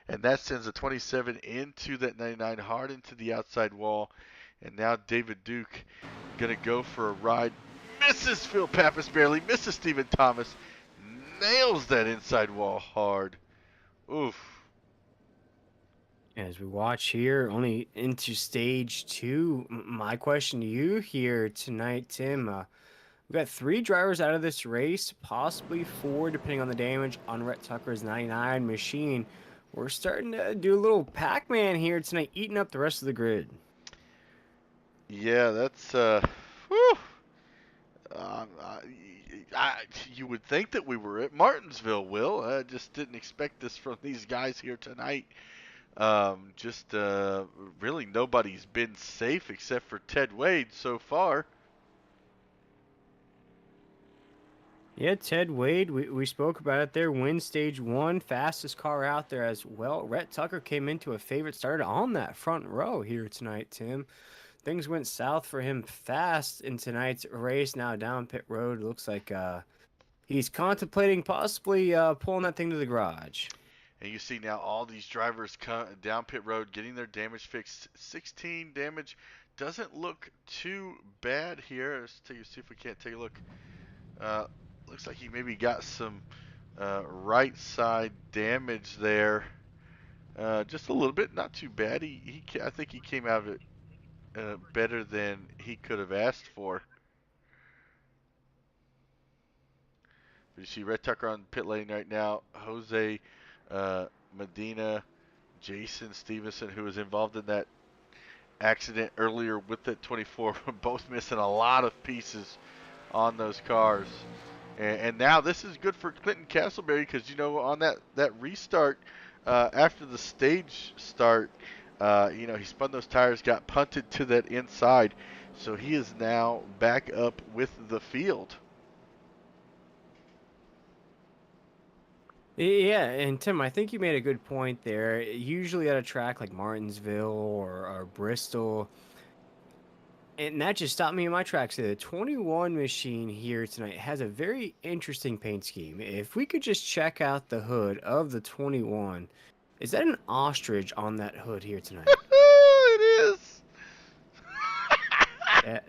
And that sends the 27 into that 99 hard into the outside wall. And now David Duke going to go for a ride. Misses Phil Pappas barely. Misses Stephen Thomas. Nails that inside wall hard. Oof. As we watch here, only into stage 2. My question to you here tonight, Tim. We got 3 drivers out of this race, possibly 4, depending on the damage on Rhett Tucker's 99 machine. We're starting to do a little Pac-Man here tonight, eating up the rest of the grid. Yeah, that's whew. Um, I, you would think that we were at Martinsville, Will. I just didn't expect this from these guys here tonight. Just really nobody's been safe except for Ted Wade so far. Yeah, Ted Wade, we spoke about it there. Win stage 1, fastest car out there as well. Rhett Tucker came into a favorite starter on that front row here tonight, Tim. Things went south for him fast in tonight's race. Now down pit road, looks like he's contemplating possibly pulling that thing to the garage. And you see now all these drivers come down pit road getting their damage fixed. 16 damage doesn't look too bad here. Let's see if we can't take a look. Looks like he maybe got some right side damage there. Just a little bit, not too bad. I think he came out of it better than he could have asked for. You see Red Tucker on pit lane right now. Jose Medina, Jason Stevenson, who was involved in that accident earlier with that 24, both missing a lot of pieces on those cars. And now this is good for Clinton Castleberry because, you know, on that restart after the stage start, you know, he spun those tires, got punted to that inside. So he is now back up with the field. Yeah, and Tim, I think you made a good point there. Usually at a track like Martinsville or Bristol, and that just stopped me in my tracks. The 21 machine here tonight has a very interesting paint scheme. If we could just check out the hood of the 21, is that an ostrich on that hood here tonight? It is.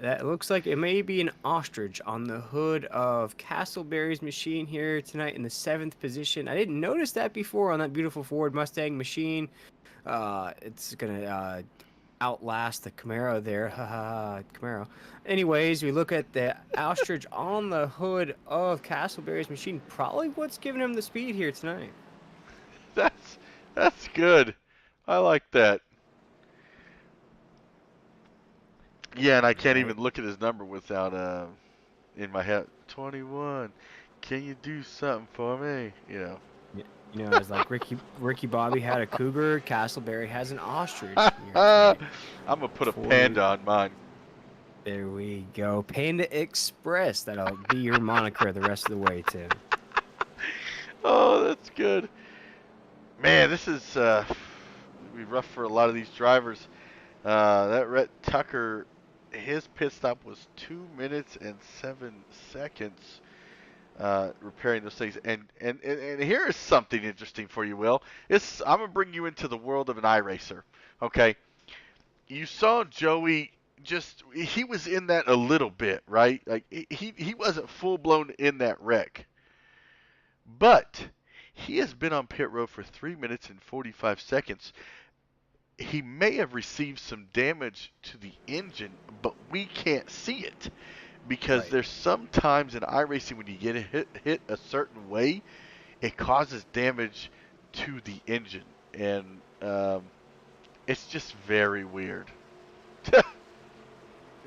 That looks like it may be an ostrich on the hood of Castleberry's machine here tonight in the 7th position. I didn't notice that before on that beautiful Ford Mustang machine. It's gonna outlast the Camaro there. Haha, Camaro. Anyways, we look at the ostrich on the hood of Castleberry's machine. Probably what's giving him the speed here tonight. That's good. I like that. Yeah, and I can't Yeah, even look at his number without in my head. 21. Can you do something for me? You know. you know, it's like Ricky Bobby had a cougar, Castleberry has an ostrich here I'm tonight. gonna put a For panda on mine. There we go. Panda Express. That'll be your moniker the rest of the way, Tim. Oh, that's good. Man, this is be rough for a lot of these drivers. That Rhett Tucker, his pit stop was 2 minutes and 7 seconds. Repairing those things, and here is something interesting for you, Will. I'm gonna bring you into the world of an iRacer. Okay, you saw Joey. He was in that a little bit, right? Like he wasn't full blown in that wreck, but he has been on pit road for 3 minutes and 45 seconds. He may have received some damage to the engine, but we can't see it because Right. there's sometimes in iRacing when you get hit a certain way, it causes damage to the engine, and it's just very weird.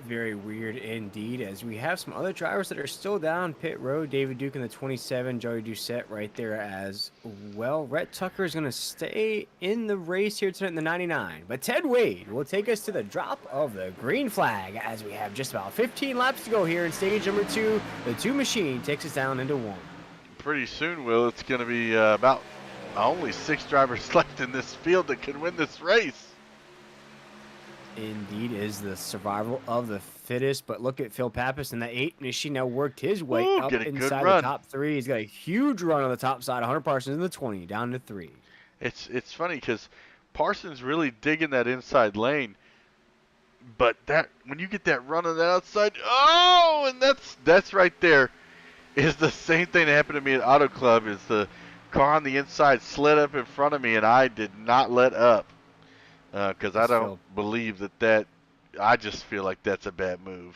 Very weird indeed, as we have some other drivers that are still down pit road. David Duke in the 27, Joey Doucette right there as well. Rhett Tucker is going to stay in the race here tonight in the 99. But Ted Wade will take us to the drop of the green flag as we have just about 15 laps to go here in stage number 2. The 2 machine takes us down into 1. Pretty soon, Will, it's going to be about only 6 drivers left in this field that can win this race. Indeed is the survival of the fittest, but look at Phil Pappas in the 8 machine now worked his way Ooh, up get a good inside run. the top 3. He's got a huge run on the top side, 100 Parsons in the 20, down to 3. It's funny because Parsons really digging that inside lane, but that when you get that run on that outside, oh, and that's right there is the same thing that happened to me at Auto Club. Is the car on the inside slid up in front of me, and I did not let up. Because I don't believe that I just feel like that's a bad move.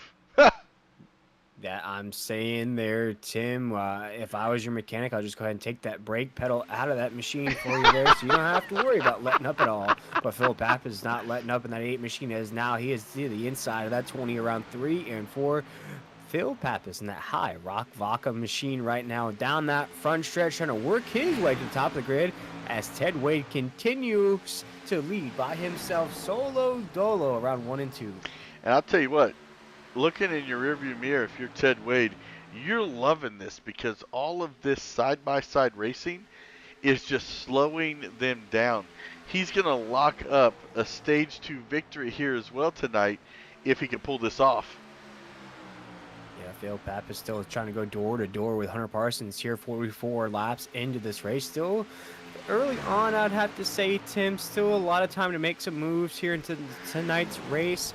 That I'm saying there, Tim. If I was your mechanic, I'll just go ahead and take that brake pedal out of that machine for you there, so you don't have to worry about letting up at all. But Phil Pappas is not letting up in that 8 machine as now he is to the inside of that 20 around 3 and 4. Phil Pappas in that high Rock Vaca machine right now down that front stretch trying to work his way to the top of the grid as Ted Wade continues to lead by himself solo dolo around 1 and 2. And I'll tell you what, looking in your rearview mirror, if you're Ted Wade, you're loving this because all of this side-by-side racing is just slowing them down. He's going to lock up a Stage 2 victory here as well tonight if he can pull this off. Yeah, Phil Pappas still trying to go door to door with Hunter Parsons here, 44 laps into this race. Still early on, I'd have to say, Tim. Still a lot of time to make some moves here into tonight's race.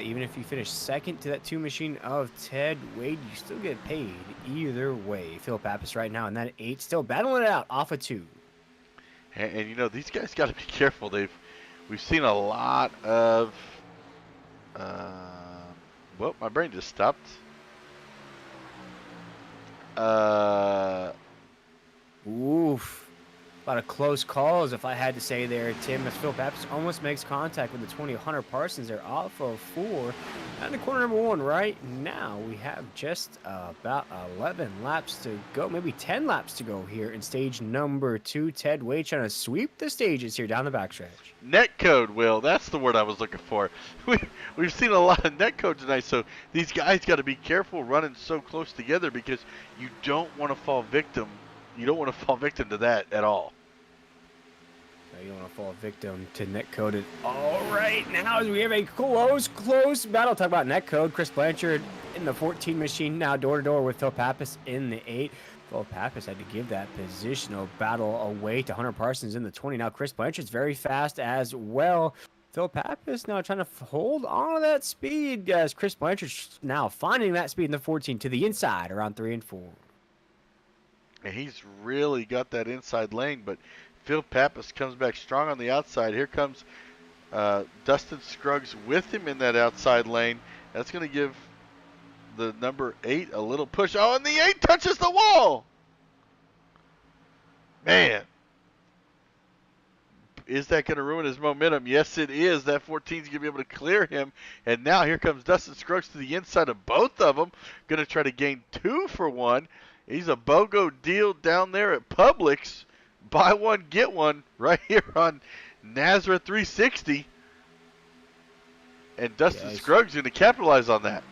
Even if you finish second to that 2 machine of Ted Wade, you still get paid either way. Phil Pappas right now in that 8, still battling it out off of 2. And you know, these guys got to be careful. We've seen a lot of. Well, my brain just stopped. Oof. A lot of close calls, if I had to say there, Tim, as Phil Pappas almost makes contact with the 20 Hunter Parsons. They're off of 4. And the corner number 1 right now, we have just about 11 laps to go, maybe 10 laps to go here in stage number 2. Ted Wade trying to sweep the stages here down the backstretch. Netcode, Will. That's the word I was looking for. We've seen a lot of netcode tonight, so these guys got to be careful running so close together because you don't want to fall victim. You don't want to fall victim to that at all. You don't want to fall victim to netcode. All right, now we have a close battle. Talk about netcode. Chris Blanchard in the 14 machine now door to door with Phil Pappas in the 8. Phil Pappas had to give that positional battle away to Hunter Parsons in the 20. Now Chris Blanchard's very fast as well. Phil Pappas now trying to hold on to that speed as Chris Blanchard's now finding that speed in the 14 to the inside around 3 and 4. And he's really got that inside lane, but Phil Pappas comes back strong on the outside. Here comes Dustin Scruggs with him in that outside lane. That's going to give the number 8 a little push. Oh, and the 8 touches the wall. Man. Is that going to ruin his momentum? Yes, it is. That 14 is going to be able to clear him. And now here comes Dustin Scruggs to the inside of both of them. Going to try to gain 2 for 1. He's a BOGO deal down there at Publix. Buy one, get one right here on Nazareth 360. And Dustin Scruggs going to capitalize on that.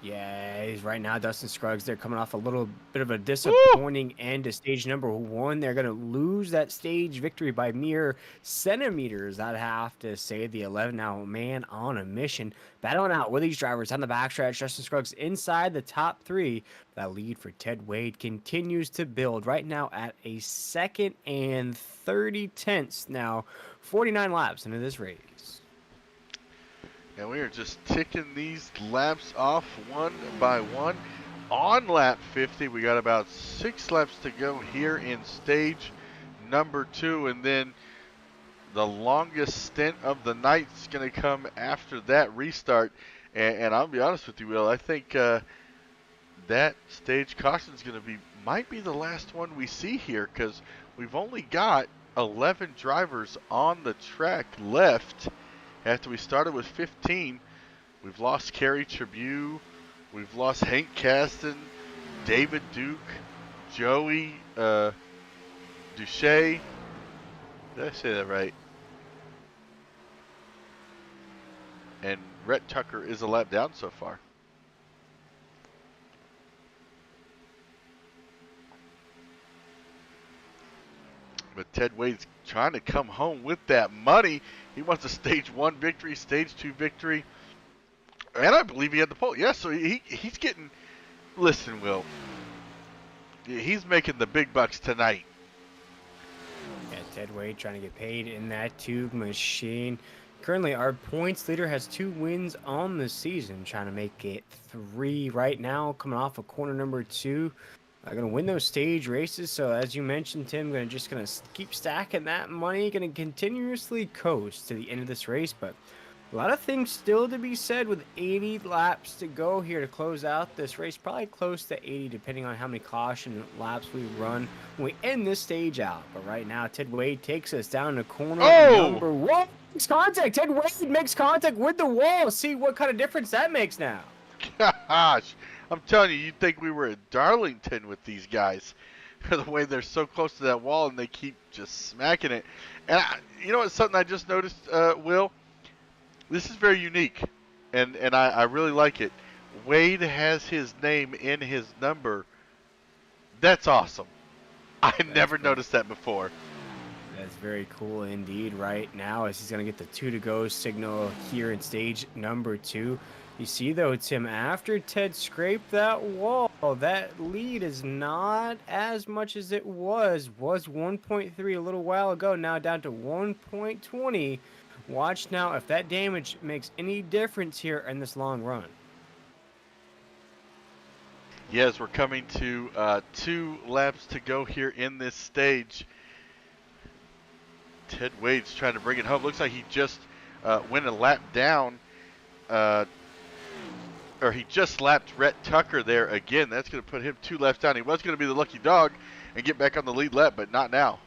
Yeah, he's right now, Dustin Scruggs. They're coming off a little bit of a disappointing end to stage number 1. They're going to lose that stage victory by mere centimeters. I'd have to say the 11 now man on a mission. Battling out with these drivers on the backstretch. Dustin Scruggs inside the top 3. That lead for Ted Wade continues to build right now at a 2nd and 30 tenths. Now, 49 laps into this race. And we are just ticking these laps off one by one. On lap 50, we got about 6 laps to go here in stage number 2. And then the longest stint of the night is going to come after that restart. And I'll be honest with you, Will, I think that stage caution is going to might be the last one we see here because we've only got 11 drivers on the track left. After we started with 15, we've lost Kerry Tribune, we've lost Hank Caston, David Duke, Joey Duche. Did I say that right? And Rhett Tucker is a lap down so far. But Ted Wade's trying to come home with that money. He wants a stage 1 victory, stage 2 victory. And I believe he had the pole. Yeah, so he's getting... Listen, Will. He's making the big bucks tonight. Yeah, Ted Wade trying to get paid in that 2 machine. Currently, our points leader has 2 wins on the season. Trying to make it 3 right now. Coming off of corner number 2. Going to win those stage races. So as you mentioned, Tim, going to keep stacking that money. Going to continuously coast to the end of this race. But A lot of things still to be said with 80 laps to go here to close out this race. Probably close to 80, depending on how many caution laps we run when we end this stage out. But right now, Ted Wade takes us down to corner Oh! number one. Makes contact. Ted Wade makes contact with the wall. See what kind of difference that makes now. Gosh, I'm telling you, you'd think we were at Darlington with these guys. The way they're so close to that wall and they keep just smacking it. And you know what? Something I just noticed, Will. This is very unique, and I really like it. Wade has his name in his number. That's awesome. I That's never very noticed that before. That's very cool indeed right now as he's going to get the 2 to go signal here in stage number 2. You see, though, Tim, after Ted scraped that wall, that lead is not as much as it was 1.3 a little while ago, now down to 1.20. Watch now if that damage makes any difference here in this long run. Yes, we're coming to 2 laps to go here in this stage. Ted Wade's trying to bring it home. Looks like he just went a lap down. Or he just lapped Rhett Tucker there again. That's going to put him 2 laps down. He was going to be the lucky dog and get back on the lead lap, but not now.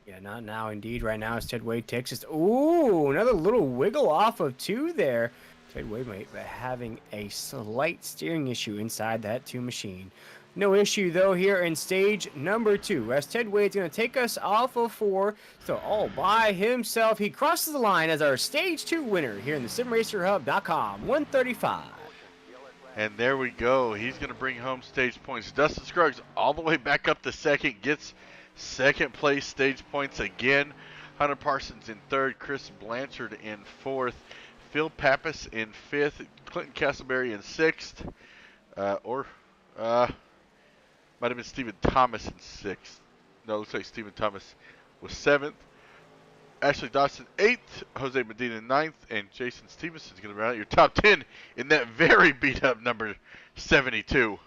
Yeah, not now indeed. Right now, as Ted Wade takes us. Ooh, another little wiggle off of 2 there. Ted Wade might be having a slight steering issue inside that 2 machine. No issue, though, here in stage number 2, as Ted Wade's going to take us off of 4. So all by himself, he crosses the line as our stage 2 winner here in the SimRacerHub.com, 135. And there we go. He's going to bring home stage points. Dustin Scruggs all the way back up to second, gets second place stage points again. Hunter Parsons in third, Chris Blanchard in fourth, Phil Pappas in fifth, Clinton Castleberry in sixth, might have been Stephen Thomas in sixth. No, it looks like Stephen Thomas was seventh. Ashley Dawson, 8th, Jose Medina, 9th, and Jason Stevenson is going to round out your top 10 in that very beat-up number 72.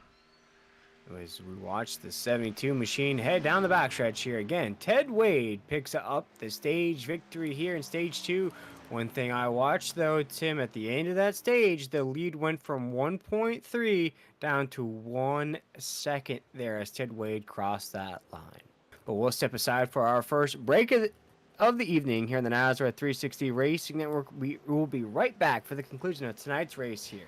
As we watch the 72 machine head down the backstretch here again, Ted Wade picks up the stage victory here in stage 2. One thing I watched, though, Tim, at the end of that stage, the lead went from 1.3 down to 1 second there as Ted Wade crossed that line. But we'll step aside for our first break of the evening here in the Nazareth 360 Racing Network. We will be right back for the conclusion of tonight's race here.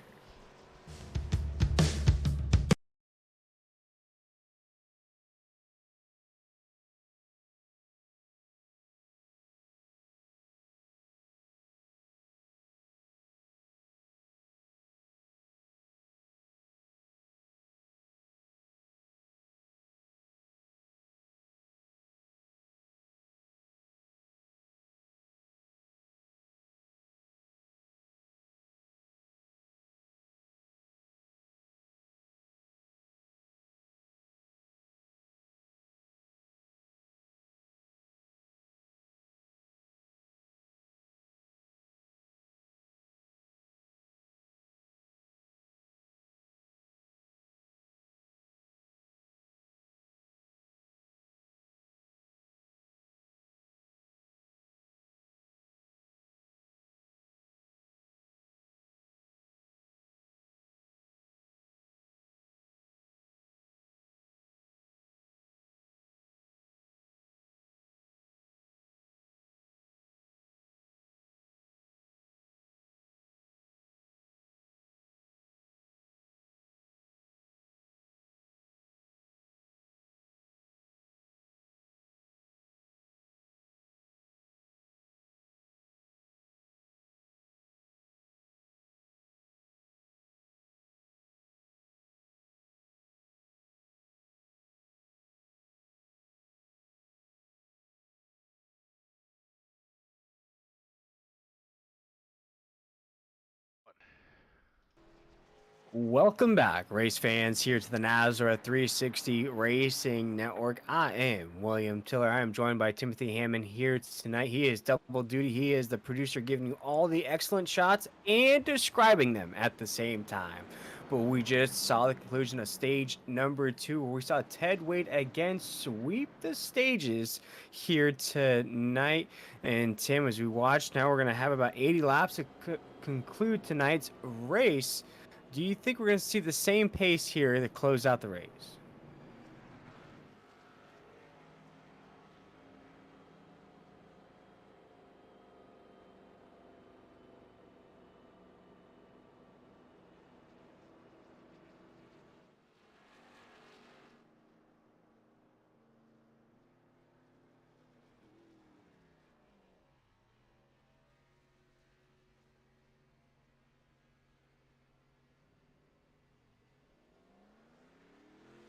Welcome back, race fans, here to the Nazareth 360 Racing Network. I am William Tiller. I am joined by Timothy Hammond here tonight. He is double duty. He is the producer giving you all the excellent shots and describing them at the same time. But we just saw the conclusion of stage number 2, where we saw Ted Wade again sweep the stages here tonight. And Tim, as we watch now, we're going to have about 80 laps to conclude tonight's race. Do you think we're going to see the same pace here to close out the race?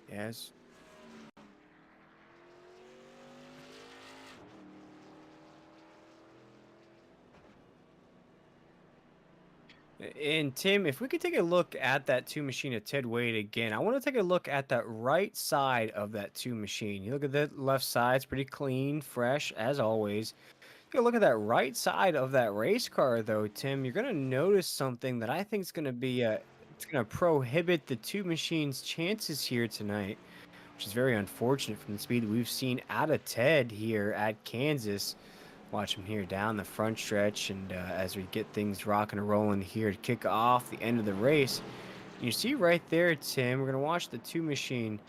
Yes. And Tim, if we could take a look at that two machine of Ted Wade again, I want to take a look at that right side of that two machine. You look at the left side, it's pretty clean, fresh as always. Take a look at that right side of that race car, though, Tim. You're gonna notice something that I think is gonna be it's gonna prohibit the two machines' chances here tonight, which is very unfortunate from the speed that we've seen out of Ted here at Kansas. Watch him here down the front stretch, and as we get things rocking and rolling here to kick off the end of the race, you see right there, Tim, we're going to watch the two machine.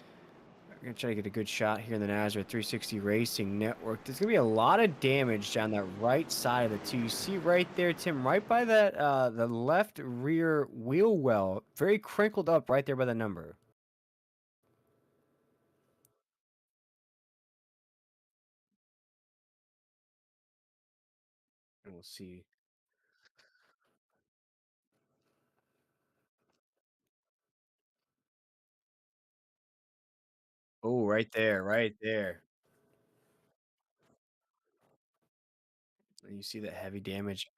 We're going to try to get a good shot here in the Nazareth 360 Racing Network. There's going to be a lot of damage down that right side of the two. You see right there, Tim, right by that the left rear wheel well, very crinkled up right there by the number. And we'll see. Oh, right there, right there. And you see that heavy damage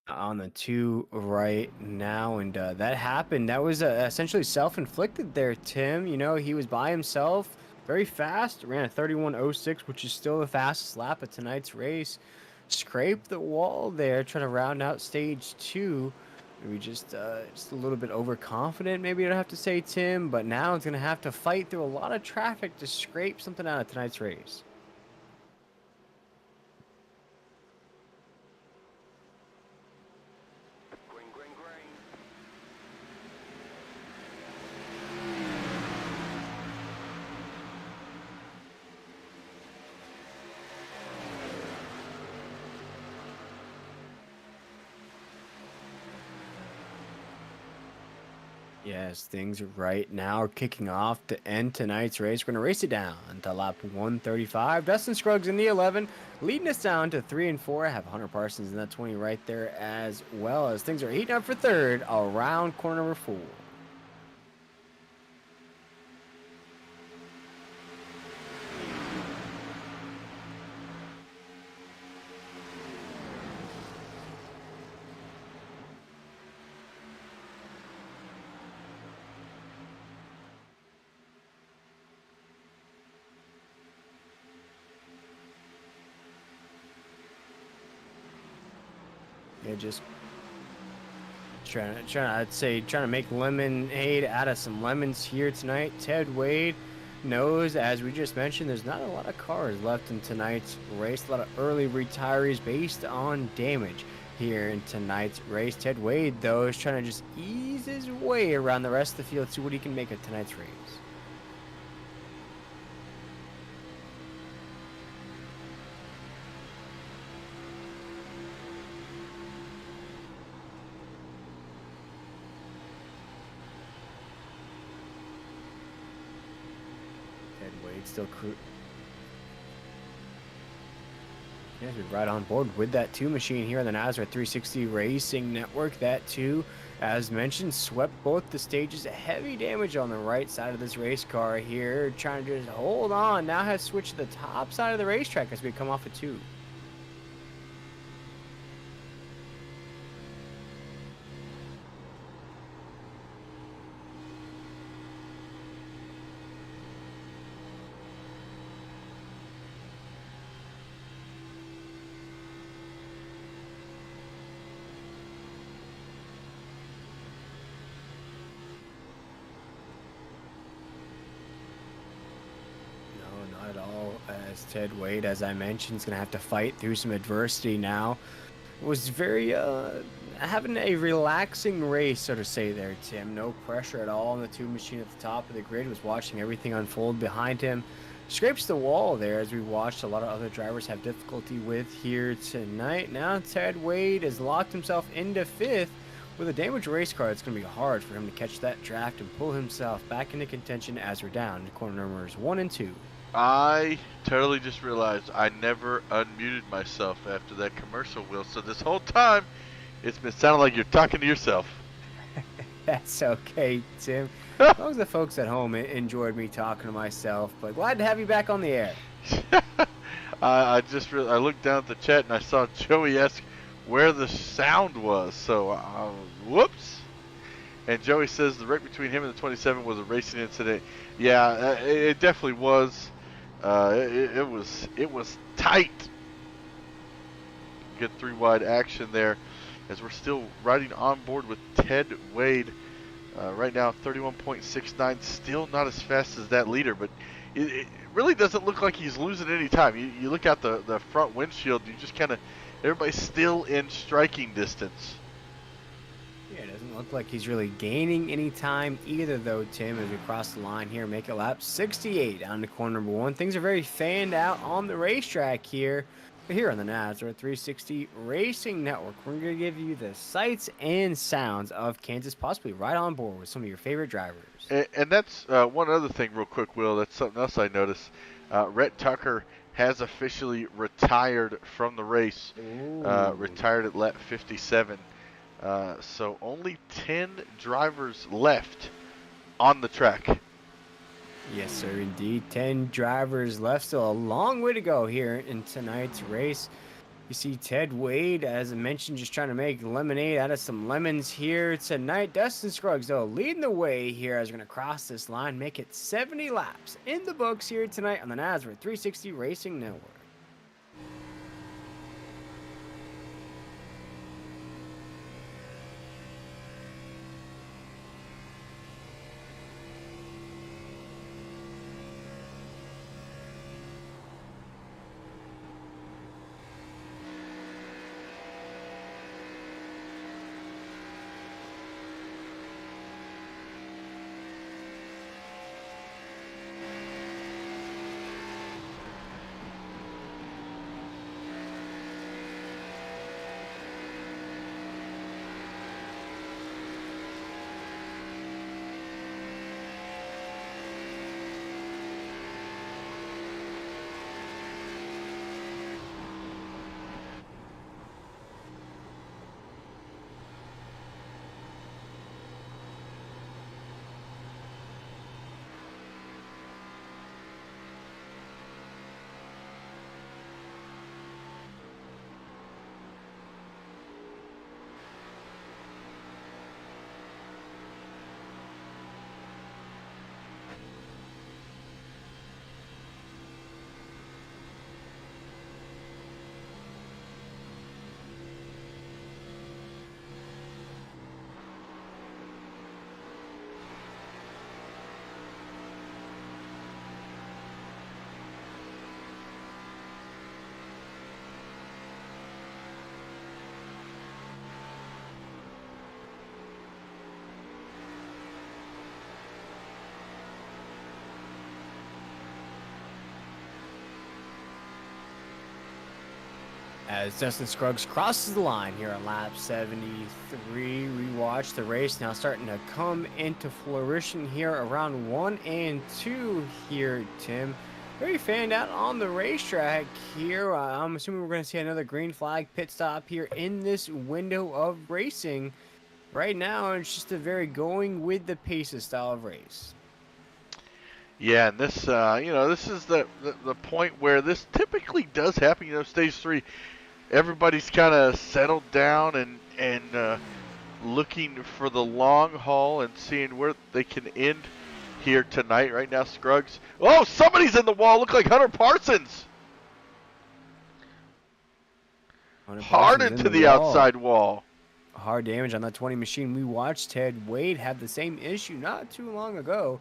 on the two right now, and that happened. That was essentially self-inflicted there, Tim. You know, he was by himself, very fast, ran a 31:06, which is still the fastest lap of tonight's race. Scraped the wall there, trying to round out stage 2. Maybe just a little bit overconfident, maybe I'd have to say, Tim, but now it's gonna have to fight through a lot of traffic to scrape something out of tonight's race. Green, green, green. Yes, things right now are kicking off to end tonight's race. We're going to race it down to lap 135. Dustin Scruggs in the 11, leading us down to 3 and 4. I have Hunter Parsons in that 20 right there, as well as things are heating up for third around corner number 4. Yeah, just I'd say, trying to make lemonade out of some lemons here tonight. Ted Wade knows, as we just mentioned, there's not a lot of cars left in tonight's race. A lot of early retirees based on damage here in tonight's race. Ted Wade, though, is trying to just ease his way around the rest of the field, see what he can make of tonight's race. Ted Wade still yes, we're right on board with that two machine here on the Nazareth 360 Racing Network. That two, as mentioned, swept both the stages. Heavy damage on the right side of this race car here, trying to just hold on. Now has switched to the top side of the racetrack as we come off a two. Ted Wade, as I mentioned, is going to have to fight through some adversity now. Was very having a relaxing race, so to say there, Tim. No pressure at all on the two machine at the top of the grid. Was watching everything unfold behind him. Scrapes the wall there, as we watched a lot of other drivers have difficulty with here tonight. Now Ted Wade has locked himself into 5th. With a damaged race car, it's going to be hard for him to catch that draft and pull himself back into contention as we're down to corner numbers 1 and 2. I totally just realized I never unmuted myself after that commercial, Will. So this whole time, it's been sounding like you're talking to yourself. That's okay, Tim. As long as the folks at home enjoyed me talking to myself, but glad to have you back on the air. I looked down at the chat and I saw Joey ask where the sound was. So, whoops. And Joey says the wreck between him and the 27 was a racing incident. Yeah, it definitely was. It was tight. Good 3-wide action there, as we're still riding on board with Ted Wade. Right now, 31.69, still not as fast as that leader, but it really doesn't look like he's losing any time. You look out the front windshield, you just kind of, everybody's still in striking distance. Yeah, it doesn't look like he's really gaining any time either, though, Tim, as we cross the line here, make it lap 68 down to corner number 1. Things are very fanned out on the racetrack here. But here on the NASCAR 360 Racing Network, we're going to give you the sights and sounds of Kansas, possibly right on board with some of your favorite drivers. And that's one other thing real quick, Will. That's something else I noticed. Rhett Tucker has officially retired from the race. Retired at lap 57. So only 10 drivers left on the track. Yes, sir, indeed. 10 drivers left. Still a long way to go here in tonight's race. You see Ted Wade, as I mentioned, just trying to make lemonade out of some lemons here tonight. Dustin Scruggs, though, leading the way here as we're going to cross this line, make it 70 laps in the books here tonight on the NASCAR 360 Racing Network. As Dustin Scruggs crosses the line here on lap 73, we watch the race now starting to come into flourishing here around 1 and 2 here, Tim. Very fanned out on the racetrack here. I'm assuming we're going to see another green flag pit stop here in this window of racing. Right now, it's just a very going with the paces style of race. Yeah, and this, this is the point where this typically does happen. Stage 3, everybody's kind of settled down and looking for the long haul and seeing where they can end here tonight. Right now, Scruggs. Oh, somebody's in the wall. Look like Hunter Parsons. Hard into the outside wall. Hard damage on that 20 machine. We watched Ted Wade have the same issue not too long ago.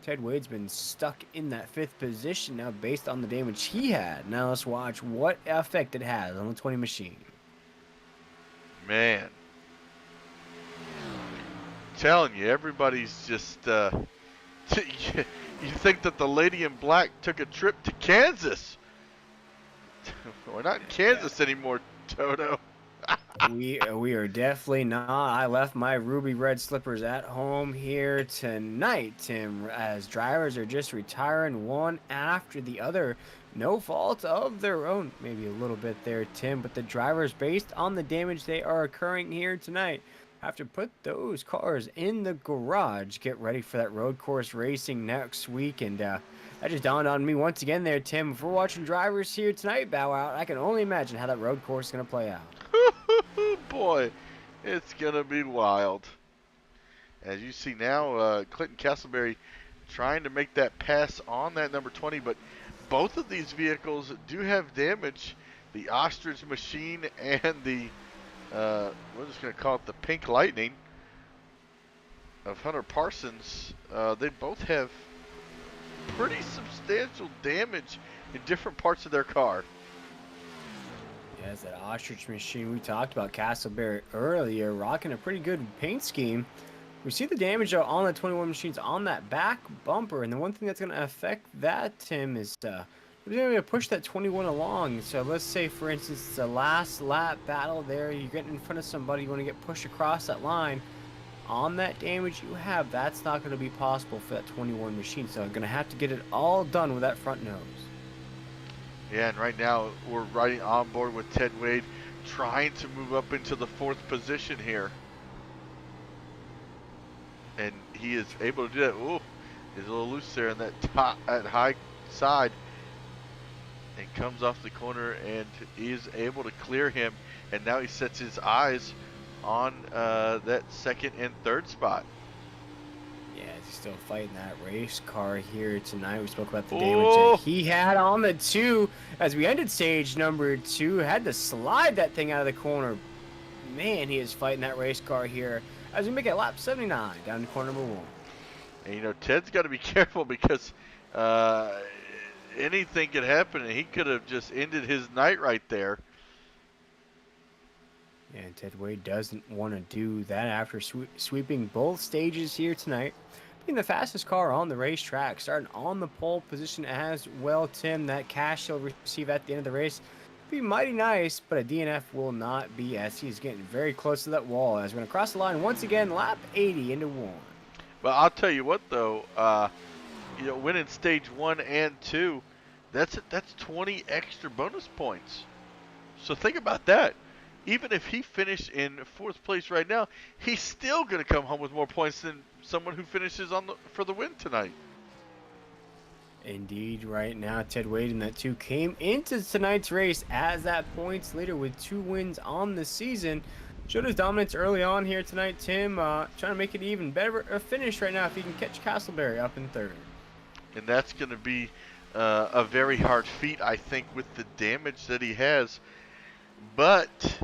Ted Wade's been stuck in that fifth position now based on the damage he had. Now let's watch what effect it has on the 20 machine. Man, telling you, everybody's just. You think that the lady in black took a trip to Kansas? We're not in Kansas anymore, Toto. We are definitely not. I left my ruby red slippers at home here tonight, Tim, as drivers are just retiring one after the other. No fault of their own. Maybe a little bit there, Tim, but the drivers, based on the damage they are occurring here tonight, have to put those cars in the garage, get ready for that road course racing next week. And that just dawned on me once again there, Tim. If we're watching drivers here tonight bow out, I can only imagine how that road course is going to play out. Boy, it's going to be wild. As you see now, Clinton Castleberry trying to make that pass on that number 20, but both of these vehicles do have damage. The Ostrich Machine and the, we're just going to call it the Pink Lightning of Hunter Parsons. They both have pretty substantial damage in different parts of their car. Yes, that Ostrich Machine we talked about, Castleberry earlier, rocking a pretty good paint scheme. We see the damage on the 21 machines on that back bumper, and the one thing that's going to affect that, Tim, is we're going to push that 21 along. So let's say, for instance, it's a last lap battle there. You're getting in front of somebody, you want to get pushed across that line. On that damage you have, that's not going to be possible for that 21 machine. So I'm going to have to get it all done with that front nose. Yeah, and right now we're riding on board with Ted Wade, trying to move up into the 4th position here. And he is able to do that. Ooh, he's a little loose there on that top, at high side. And comes off the corner and he is able to clear him. And now he sets his eyes on that 2nd and 3rd spot. Yeah, he's still fighting that race car here tonight. We spoke about the damage that he had on the 2 as we ended stage number 2. Had to slide that thing out of the corner. Man, he is fighting that race car here as we make it lap 79 down to corner number 1. And you know, Ted's got to be careful because anything could happen and he could have just ended his night right there. And Ted Wade doesn't want to do that after sweeping both stages here tonight. Being the fastest car on the racetrack, starting on the pole position as well, Tim. That cash he'll receive at the end of the race be mighty nice, but a DNF will not be, as he's getting very close to that wall. As we're going to cross the line once again, lap 80 into 1. Well, I'll tell you what, though, you know, winning stage 1 and 2, that's 20 extra bonus points. So think about that. Even if he finished in 4th place right now, he's still going to come home with more points than someone who finishes for the win tonight. Indeed, right now, Ted Wade in that 2 came into tonight's race as that points leader with 2 wins on the season. Showed his dominance early on here tonight, Tim. Trying to make it even better a finish right now if he can catch Castleberry up in 3rd. And that's going to be a very hard feat, I think, with the damage that he has. But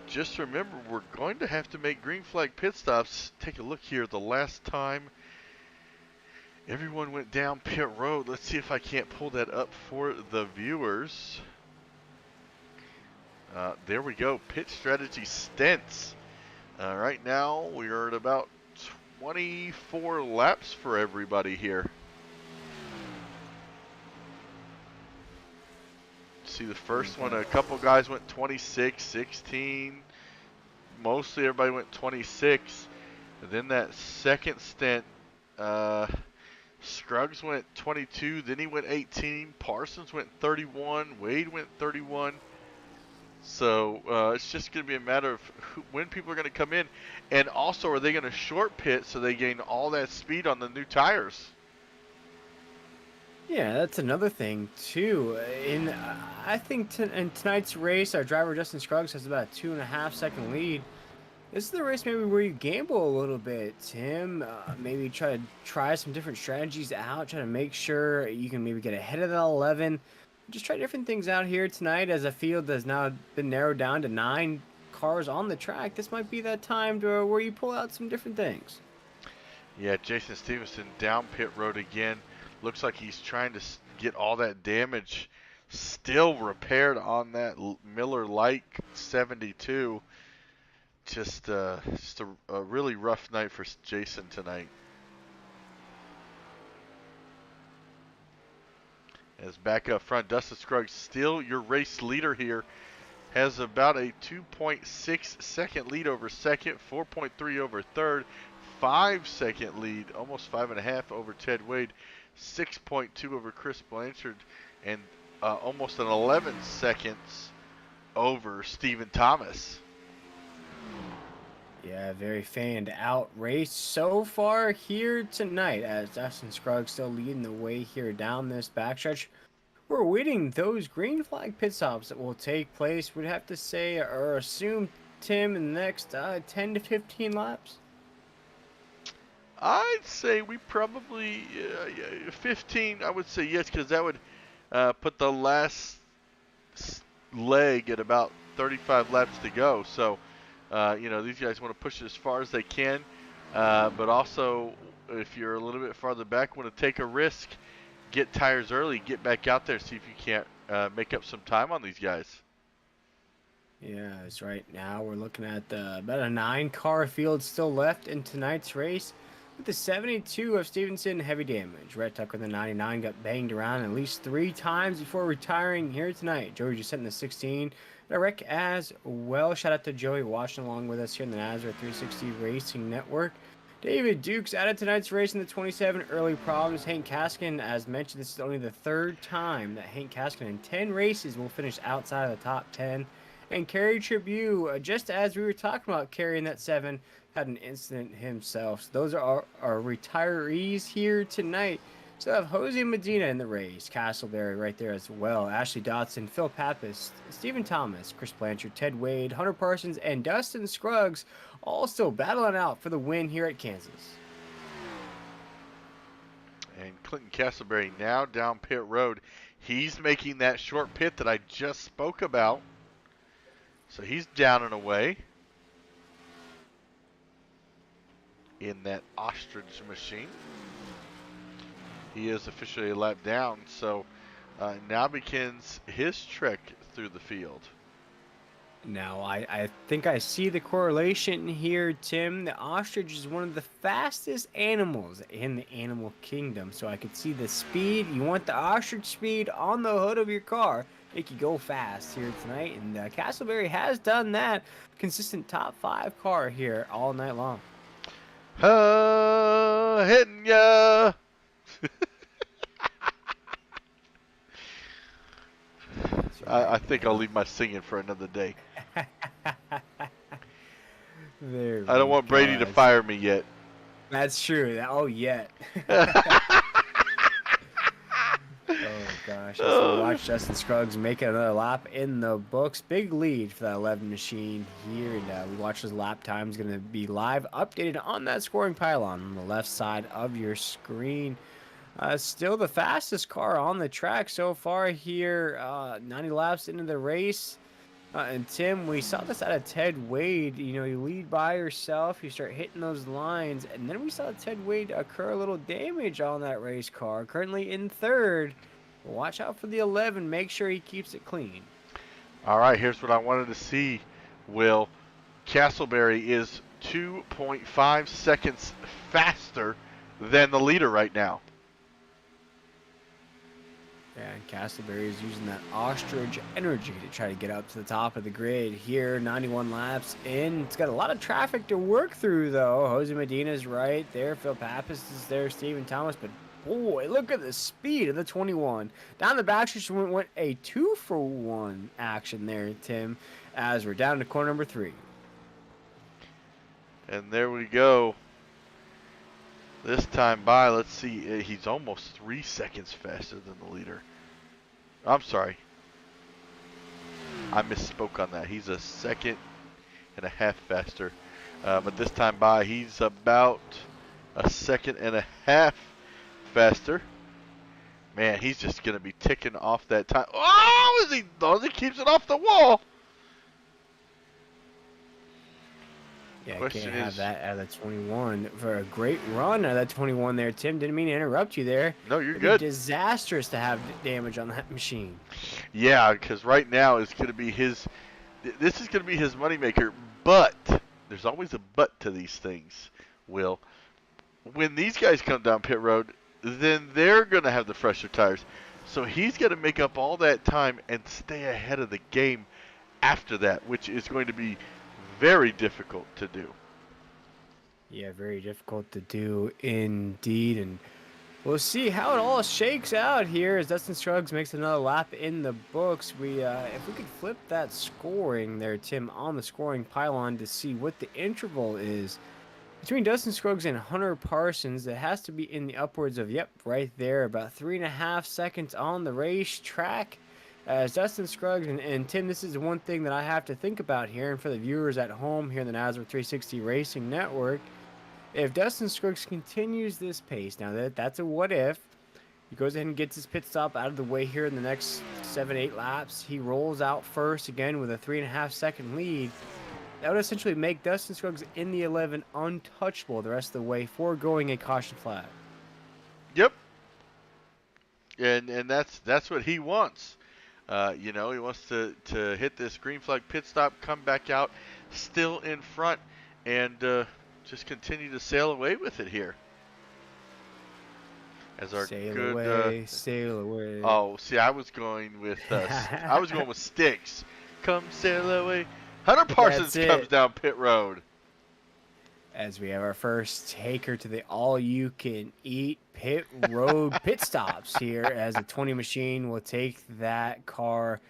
just remember, we're going to have to make green flag pit stops. Take a look here. The last time everyone went down pit road. Let's see if I can't pull that up for the viewers. There we go. Pit strategy stints. Right now, we are at about 24 laps for everybody here. See the first one, a couple guys went 26, 16. Mostly everybody went 26. And then that second stint, Scruggs went 22, then he went 18. Parsons went 31. Wade went 31. So it's just going to be a matter of when people are going to come in. And also, are they going to short pit so they gain all that speed on the new tires? Yeah, that's another thing, too. I think in tonight's race, our driver, Justin Scruggs, has about a 2.5-second lead. This is the race maybe where you gamble a little bit, Tim. Maybe try some different strategies out, try to make sure you can maybe get ahead of the 11. Just try different things out here tonight as a field has now been narrowed down to 9 cars on the track. This might be that time where you pull out some different things. Yeah, Jason Stevenson down pit road again. Looks like he's trying to get all that damage still repaired on that Miller Lite 72. Just a really rough night for Jason tonight. As back up front, Dustin Scruggs still your race leader here. Has about a 2.6 second lead over second, 4.3 over third, 5 second lead, almost 5.5 over Ted Wade, 6.2 over Chris Blanchard, and almost an 11 seconds over Stephen Thomas. Yeah, very fanned out race so far here tonight as Dustin Scruggs still leading the way here down this backstretch. We're waiting those green flag pit stops that will take place, we'd have to say, or assume, Tim, in the next 10 to 15 laps. I'd say we probably 15. I would say yes, because that would put the last leg at about 35 laps to go. So, these guys want to push it as far as they can, but also if you're a little bit farther back, want to take a risk, get tires early, get back out there, see if you can't make up some time on these guys. Yeah, that's right. Now we're looking at about a 9-car field still left in tonight's race. With the 72 of Stevenson, heavy damage. Rhett Tucker, the 99, got banged around at least 3 times before retiring here tonight. Joey just sent in the 16. A wreck as well. Shout out to Joey watching along with us here in the NASCAR 360 Racing Network. David Dukes out of tonight's race in the 27. Early problems. Hank Kaskin, as mentioned, this is only the 3rd time that Hank Kaskin in 10 races will finish outside of the top 10. And Kerry Tribune, just as we were talking about carrying that 7, had an incident himself. So those are our retirees here tonight. So I have Jose Medina in the race, Castleberry right there as well, Ashley Dotson, Phil Pappas, Stephen Thomas, Chris Blanchard, Ted Wade, Hunter Parsons, and Dustin Scruggs all still battling out for the win here at Kansas. And Clinton Castleberry now down pit road. He's making that short pit that I just spoke about. So he's down and away in that ostrich machine. He is officially a lap down, so now begins his trek through the field. Now, I think I see the correlation here, Tim. The ostrich is one of the fastest animals in the animal kingdom, so I could see the speed. You want the ostrich speed on the hood of your car. Make you go fast here tonight, and Castleberry has done that. Consistent top 5 car here all night long. Hitting ya! I think I'll leave my singing for another day. I don't want Brady to fire me yet. That's true. Yet. Oh gosh, let's watch Dustin Scruggs make another lap in the books. Big lead for that 11 machine here, and we watch his lap time is going to be live updated on that scoring pylon on the left side of your screen. Still the fastest car on the track so far here, 90 laps into the race. And Tim, we saw this out of Ted Wade. You lead by yourself, you start hitting those lines, and then we saw Ted Wade occur a little damage on that race car. Currently in 3rd. Watch out for the 11. Make sure he keeps it clean. All right, here's what I wanted to see, Will. Castleberry is 2.5 seconds faster than the leader right now. Yeah, and Castleberry is using that ostrich energy to try to get up to the top of the grid here. 91 laps in. It's got a lot of traffic to work through, though. Jose Medina's right there. Phil Pappas is there. Stephen Thomas. But, boy, look at the speed of the 21. Down the backstretch went a 2-for-1 action there, Tim, as we're down to corner number 3. And there we go. This time by, let's see, he's almost 3 seconds faster than the leader. I'm sorry. I misspoke on that. He's a 1.5 seconds faster. But this time by, he's about a 1.5 seconds faster. Man, he's just going to be ticking off that time. Oh, as he does, he keeps it off the wall. Yeah, Question can't have is, that out of the 21 for a great run out of that 21 there, Tim. Didn't mean to interrupt you there. no, you're It'd be good. disastrous to have damage on that machine. Yeah, because right now it's going to be his. This is going to be his moneymaker. But there's always a but to these things. Will, when these guys come down pit road, then they're going to have the fresher tires. So he's going to make up all that time and stay ahead of the game after that, which is going to be very difficult to do. Yeah, very difficult to do indeed. And we'll see how it all shakes out here as Dustin Scruggs makes another lap in the books. If we could flip that scoring there, Tim, on the scoring pylon to see what the interval is between Dustin Scruggs and Hunter Parsons. It has to be in the upwards of, yep, right there, about 3.5 seconds on the racetrack. As Dustin Scruggs and Tim, this is one thing that I have to think about here, and for the viewers at home here in the NASCAR 360 Racing Network, if Dustin Scruggs continues this pace, now that's a what if. He goes ahead and gets his pit stop out of the way here in the next 7-8 laps. He rolls out first again with a 3.5-second lead. That would essentially make Dustin Scruggs in the 11 untouchable the rest of the way, foregoing a caution flag. Yep, and that's what he wants. He wants to hit this green flag pit stop, come back out, still in front, and just continue to sail away with it here. As our Sail good, away, sail away. oh, see, I was going with sticks. Come sail away. Hunter Parsons comes down pit road. As we have our first taker to the all-you-can-eat pit road pit stops here, as the 20 machine will take that car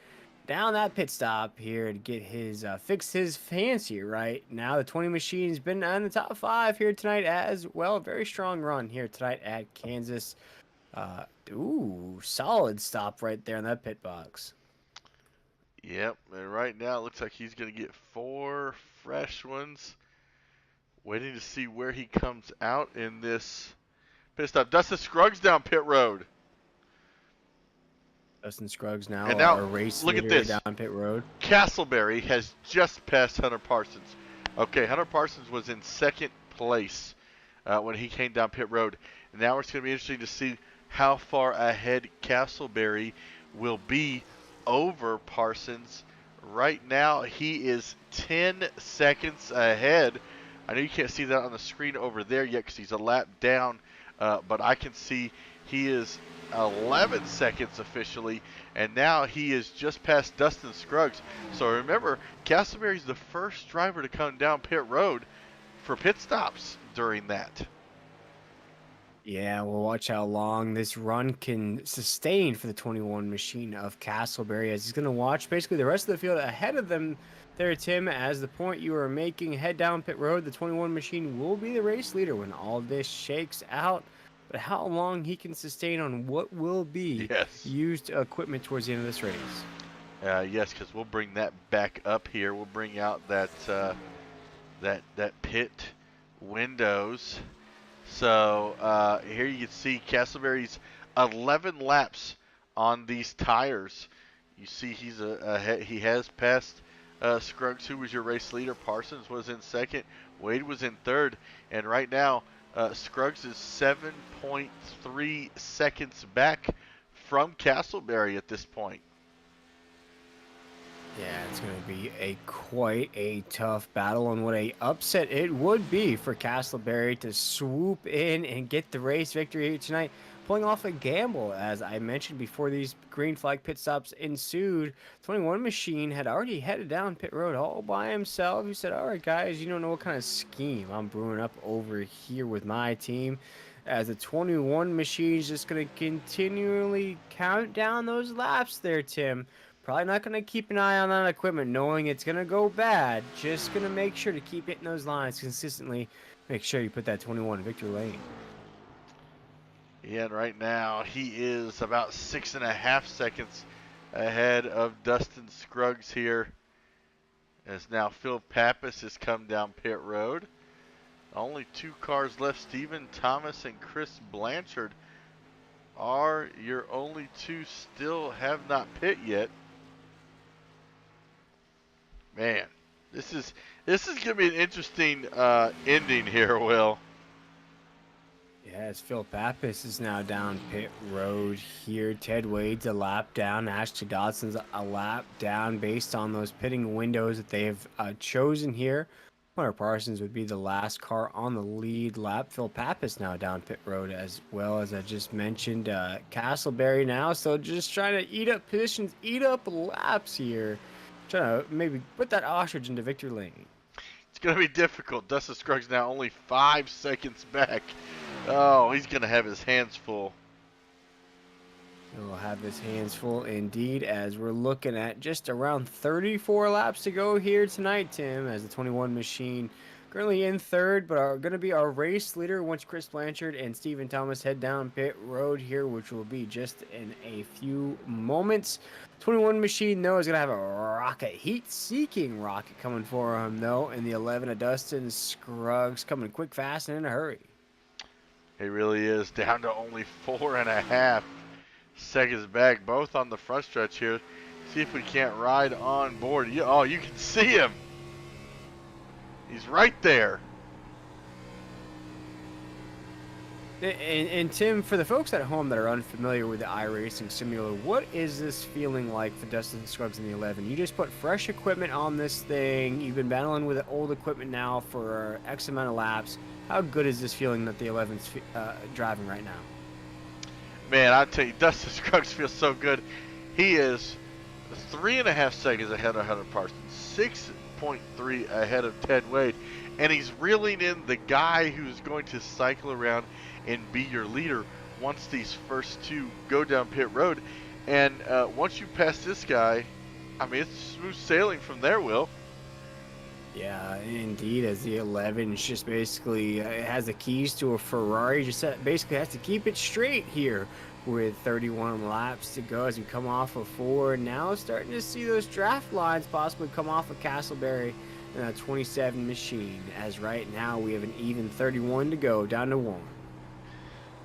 down that pit stop here to get his fix his fancy right now. The 20 machine's been on the top 5 here tonight as well. Very strong run here tonight at Kansas. Solid stop right there in that pit box. Yep, and right now it looks like he's going to get 4 fresh ones. Waiting to see where he comes out in this pit stop. Dustin Scruggs down pit road. Dustin Scruggs now, And now our race look at leader this. down pit road. Castleberry has just passed Hunter Parsons. Okay, Hunter Parsons was in second place when he came down pit road. Now it's going to be interesting to see how far ahead Castleberry will be over Parsons. Right now, he is 10 seconds ahead. I know you can't see that on the screen over there yet because he's a lap down, but I can see he is 11 seconds officially, and now he is just past Dustin Scruggs. So remember, Castleberry's the first driver to come down pit road for pit stops during that. Yeah, we'll watch how long this run can sustain for the 21 machine of Castleberry, as he's going to watch basically the rest of the field ahead of them there, Tim. As the point you are making, head down pit road, the 21 machine will be the race leader when all this shakes out. But how long he can sustain on what will be used equipment towards the end of this race. Yes, because we'll bring that back up here. We'll bring out that that pit windows. So here you can see Castleberry's 11 laps on these tires. You see he's he has passed Scruggs, who was your race leader. Parsons was in second. Wade was in third. And right now, Scruggs is 7.3 seconds back from Castleberry at this point. Yeah, it's going to be quite a tough battle, and what a upset it would be for Castleberry to swoop in and get the race victory tonight, pulling off a gamble. As I mentioned before these green flag pit stops ensued, 21 machine had already headed down pit road all by himself. He said, all right, guys, you don't know what kind of scheme I'm brewing up over here with my team. As the 21 machine is just going to continually count down those laps there, Tim. Probably not going to keep an eye on that equipment knowing it's going to go bad. Just going to make sure to keep hitting those lines consistently. Make sure you put that 21 in victory lane. Yeah, and right now he is about 6.5 seconds ahead of Dustin Scruggs here. As now Phil Pappas has come down pit road. Only 2 cars left. Stephen Thomas and Chris Blanchard are your only 2 still have not pit yet. Man, This is gonna be an interesting ending here, Will. Yeah, as Phil Pappas is now down pit road here. Ted Wade's a lap down. Ashley Dotson's a lap down based on those pitting windows that they have chosen here. Hunter Parsons would be the last car on the lead lap. Phil Pappas now down pit road as well, as I just mentioned. Castleberry now, so just trying to eat up positions, eat up laps here. Trying to maybe put that ostrich into victory lane. It's gonna be difficult. Dustin Scruggs now only 5 seconds back. Oh, he's gonna have his hands full. He'll have his hands full indeed, as we're looking at just around 34 laps to go here tonight, Tim, as the 21 machine currently in third, but are going to be our race leader once Chris Blanchard and Stephen Thomas head down pit road here, which will be just in a few moments. 21 machine, though, is going to have a rocket, heat-seeking rocket coming for him, though, and the 11 of Dustin Scruggs coming quick, fast, and in a hurry. He really is down to only 4.5 seconds back, both on the front stretch here. See if we can't ride on board. Oh, you can see him. He's right there. And Tim, for the folks at home that are unfamiliar with the iRacing simulator, what is this feeling like for Dustin Scruggs in the 11? You just put fresh equipment on this thing. You've been battling with the old equipment now for X amount of laps. How good is this feeling that the 11's driving right now? Man, I tell you, Dustin Scruggs feels so good. He is 3.5 seconds ahead of Hunter Parsons, 6.3 ahead of Ted Wade, and he's reeling in the guy who's going to cycle around and be your leader once these first two go down pit road. And once you pass this guy, I mean, it's smooth sailing from there, Will. Yeah, indeed, as the 11 is just basically has the keys to a Ferrari, just basically has to keep it straight here with 31 laps to go as we come off of 4. Now starting to see those draft lines possibly come off of Castleberry and that 27 machine, as right now we have an even 31 to go, down to 1.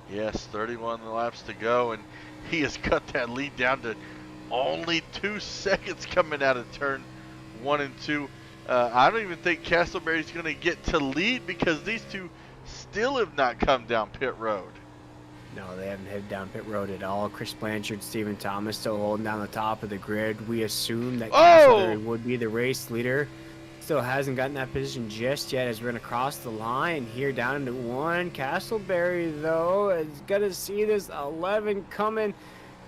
Yes, 31 laps to go, and he has cut that lead down to only 2 seconds coming out of turn 1 and 2. I don't even think Castleberry's going to get to lead because these two still have not come down pit road. No, they haven't headed down pit road at all. Chris Blanchard, Stephen Thomas still holding down the top of the grid. We assume that Castleberry would be the race leader. Still hasn't gotten that position just yet as we're going to cross the line here down into 1. Castleberry, though, is going to see this 11 coming.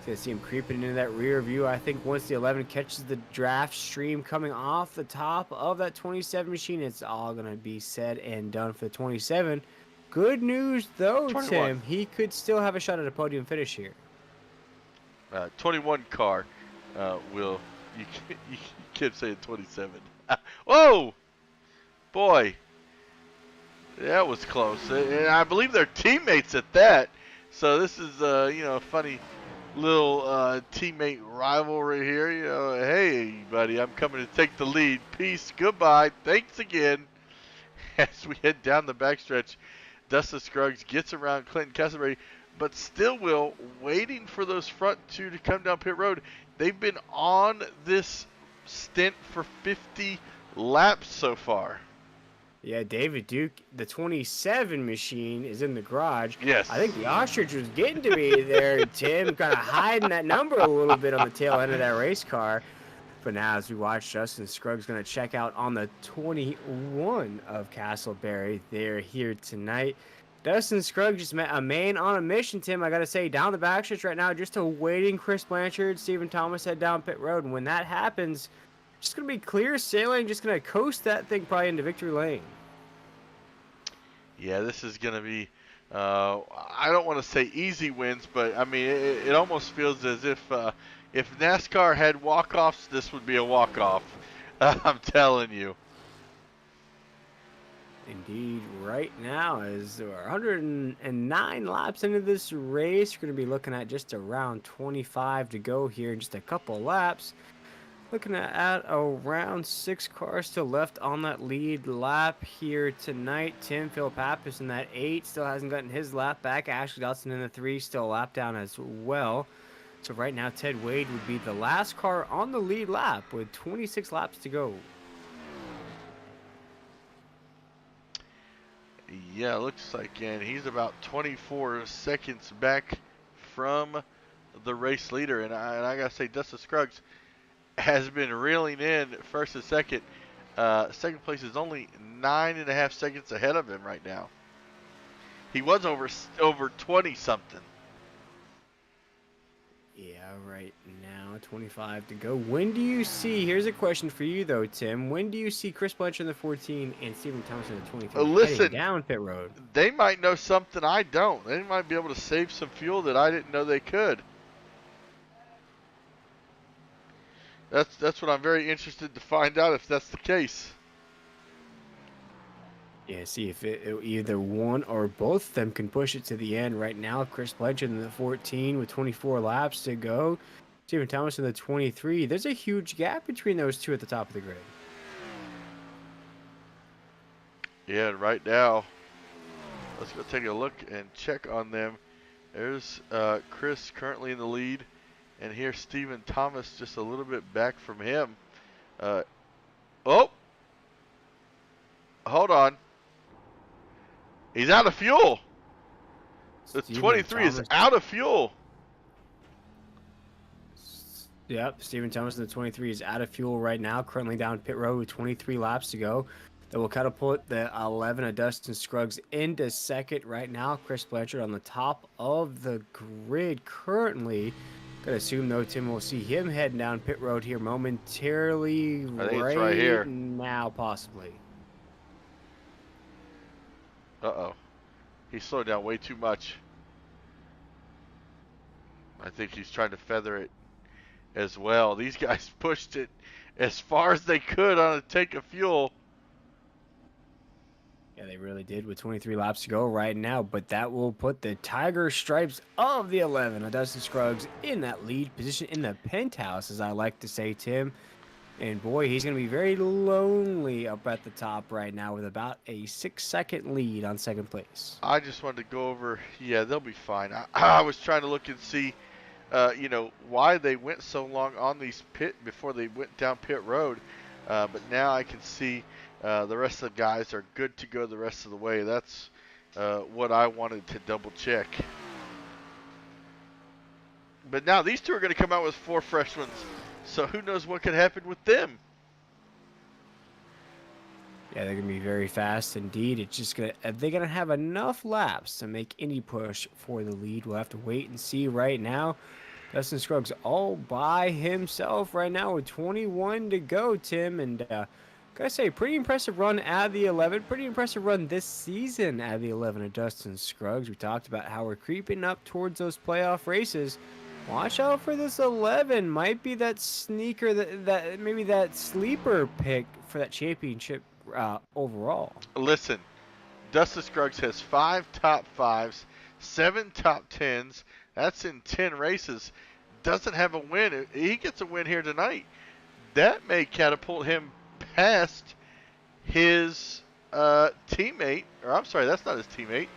Gonna see him creeping into that rear view. I think once the 11 catches the draft stream coming off the top of that 27 machine, it's all gonna be said and done for the 27. Good news though, 21. Tim, he could still have a shot at a podium finish here. 21 car, Will. You kept saying 27. Whoa, boy, that was close, and I believe they're teammates at that. So this is a funny little teammate rivalry here. Hey buddy, I'm coming to take the lead. Peace, goodbye, thanks again. As we head down the backstretch, Dustin Scruggs gets around Clinton Castleberry, but still will waiting for those front two to come down pit road. They've been on this stint for 50 laps so far. Yeah, David Duke, the 27 machine is in the garage. Yes. I think the ostrich was getting to me there, Tim, kind of hiding that number a little bit on the tail end of that race car. But now as we watch, Dustin Scruggs going to check out on the 21 of Castleberry. They're here tonight. Dustin Scruggs just met a man on a mission, Tim. I got to say, down the backstretch right now, just awaiting Chris Blanchard, Stephen Thomas head down pit road. And when that happens, just going to be clear sailing, just going to coast that thing probably into victory lane. Yeah, this is going to be, I don't want to say easy wins, but I mean, it almost feels as if NASCAR had walk-offs, this would be a walk-off. I'm telling you. Indeed, right now, as we're 109 laps into this race, you're going to be looking at just around 25 to go here in just a couple laps. Looking at around 6 cars still left on that lead lap here tonight. Tim, Phil Pappas in that 8 still hasn't gotten his lap back. Ashley Dotson in the 3 still a lap down as well. So right now, Ted Wade would be the last car on the lead lap with 26 laps to go. Yeah, looks like, and he's about 24 seconds back from the race leader. And I gotta say, Dustin Scruggs has been reeling in first and second. Second place is only 9.5 seconds ahead of him right now. He was over 20 something. Yeah, right now, 25 to go. When do you see, here's a question for you, though, Tim. When do you see Chris Blanchard in the 14 and Stephen Thompson in the 23 heading Listen, down pit road? they might know something I don't. They might be able to save some fuel that I didn't know they could. That's what I'm very interested to find out if that's the case. Yeah, see if either one or both of them can push it to the end. Right now, Chris Blanchard in the 14 with 24 laps to go. Stephen Thomas in the 23. There's a huge gap between those two at the top of the grid. Yeah, right now, let's go take a look and check on them. There's Chris currently in the lead, and here's Stephen Thomas just a little bit back from him. Oh, hold on. He's out of fuel. The Stephen 23 is Thomas. out of fuel. Yep, Stephen Thomas in the 23 is out of fuel right now, currently down pit road with 23 laps to go. That will catapult the 11 of Dustin Scruggs into second right now. Chris Blanchard on the top of the grid currently. Gonna assume, though, Tim, will see him heading down pit road here momentarily. I think it's right here. Now, possibly. Uh-oh. He slowed down way too much. I think he's trying to feather it as well. These guys pushed it as far as they could on a tank of fuel. Yeah, they really did with 23 laps to go right now, but that will put the Tiger Stripes of the 11 of Dustin Scruggs in that lead position in the penthouse, as I like to say, Tim. And boy, he's going to be very lonely up at the top right now with about a 6-second lead on second place. I just wanted to go over, yeah, they'll be fine. I was trying to look and see, why they went so long on these pit before they went down pit road. But now I can see the rest of the guys are good to go the rest of the way. That's what I wanted to double check. But now these two are going to come out with 4 fresh ones. So who knows what could happen with them? Yeah, they're going to be very fast indeed. It's just going to, are they going to have enough laps to make any push for the lead? We'll have to wait and see right now. Dustin Scruggs all by himself right now with 21 to go, Tim. And gotta say, pretty impressive run at the 11. Pretty impressive run this season at the 11 of Dustin Scruggs. We talked about how we're creeping up towards those playoff races. Watch out for this 11. Might be that sneaker, that maybe that sleeper pick for that championship overall. Listen, Dustin Scruggs has 5 top 5s, 7 top 10s. That's in 10 races. Doesn't have a win. He gets a win here tonight. That may catapult him past his teammate. Or I'm sorry, that's not his teammate.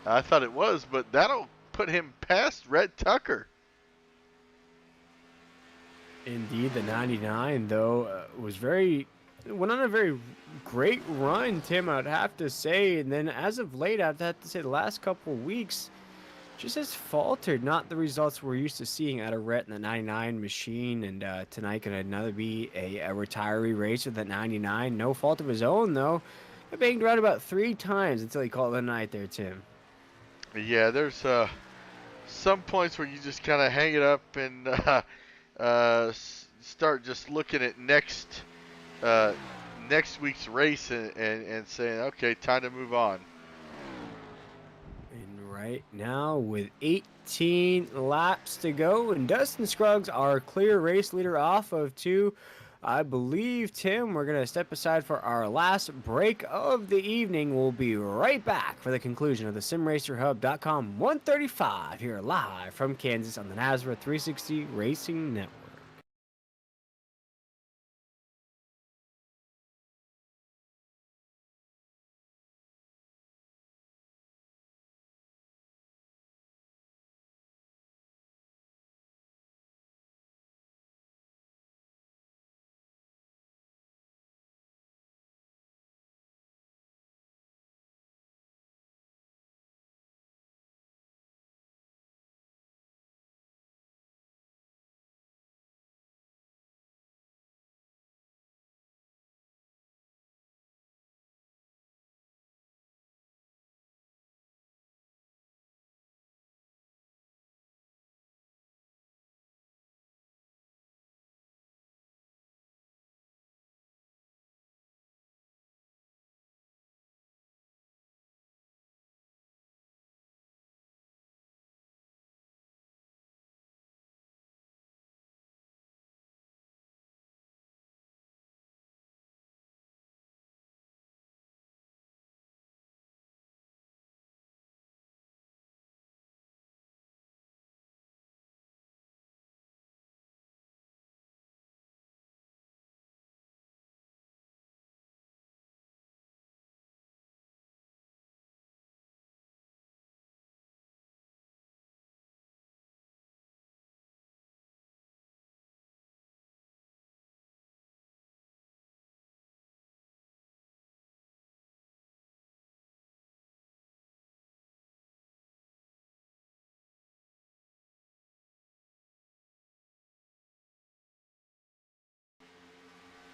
I thought it was, but that'll put him past Red Tucker. Indeed, the 99 though went on a very great run, Tim, I'd have to say. And then as of late, I'd have to say the last couple of weeks just has faltered. Not the results we're used to seeing out of Rhett in the 99 machine. And tonight going to another be a retiree race with that 99. No fault of his own, though. He banged around about 3 times until he called it a night there, Tim. Yeah, there's some points where you just kind of hang it up and start just looking at next week's race and saying, okay, time to move on. And right now, with 18 laps to go, and Dustin Scruggs, our clear race leader, off of 2. I believe, Tim, we're going to step aside for our last break of the evening. We'll be right back for the conclusion of the SimRacerHub.com 135 here live from Kansas on the NASRA 360 Racing Network.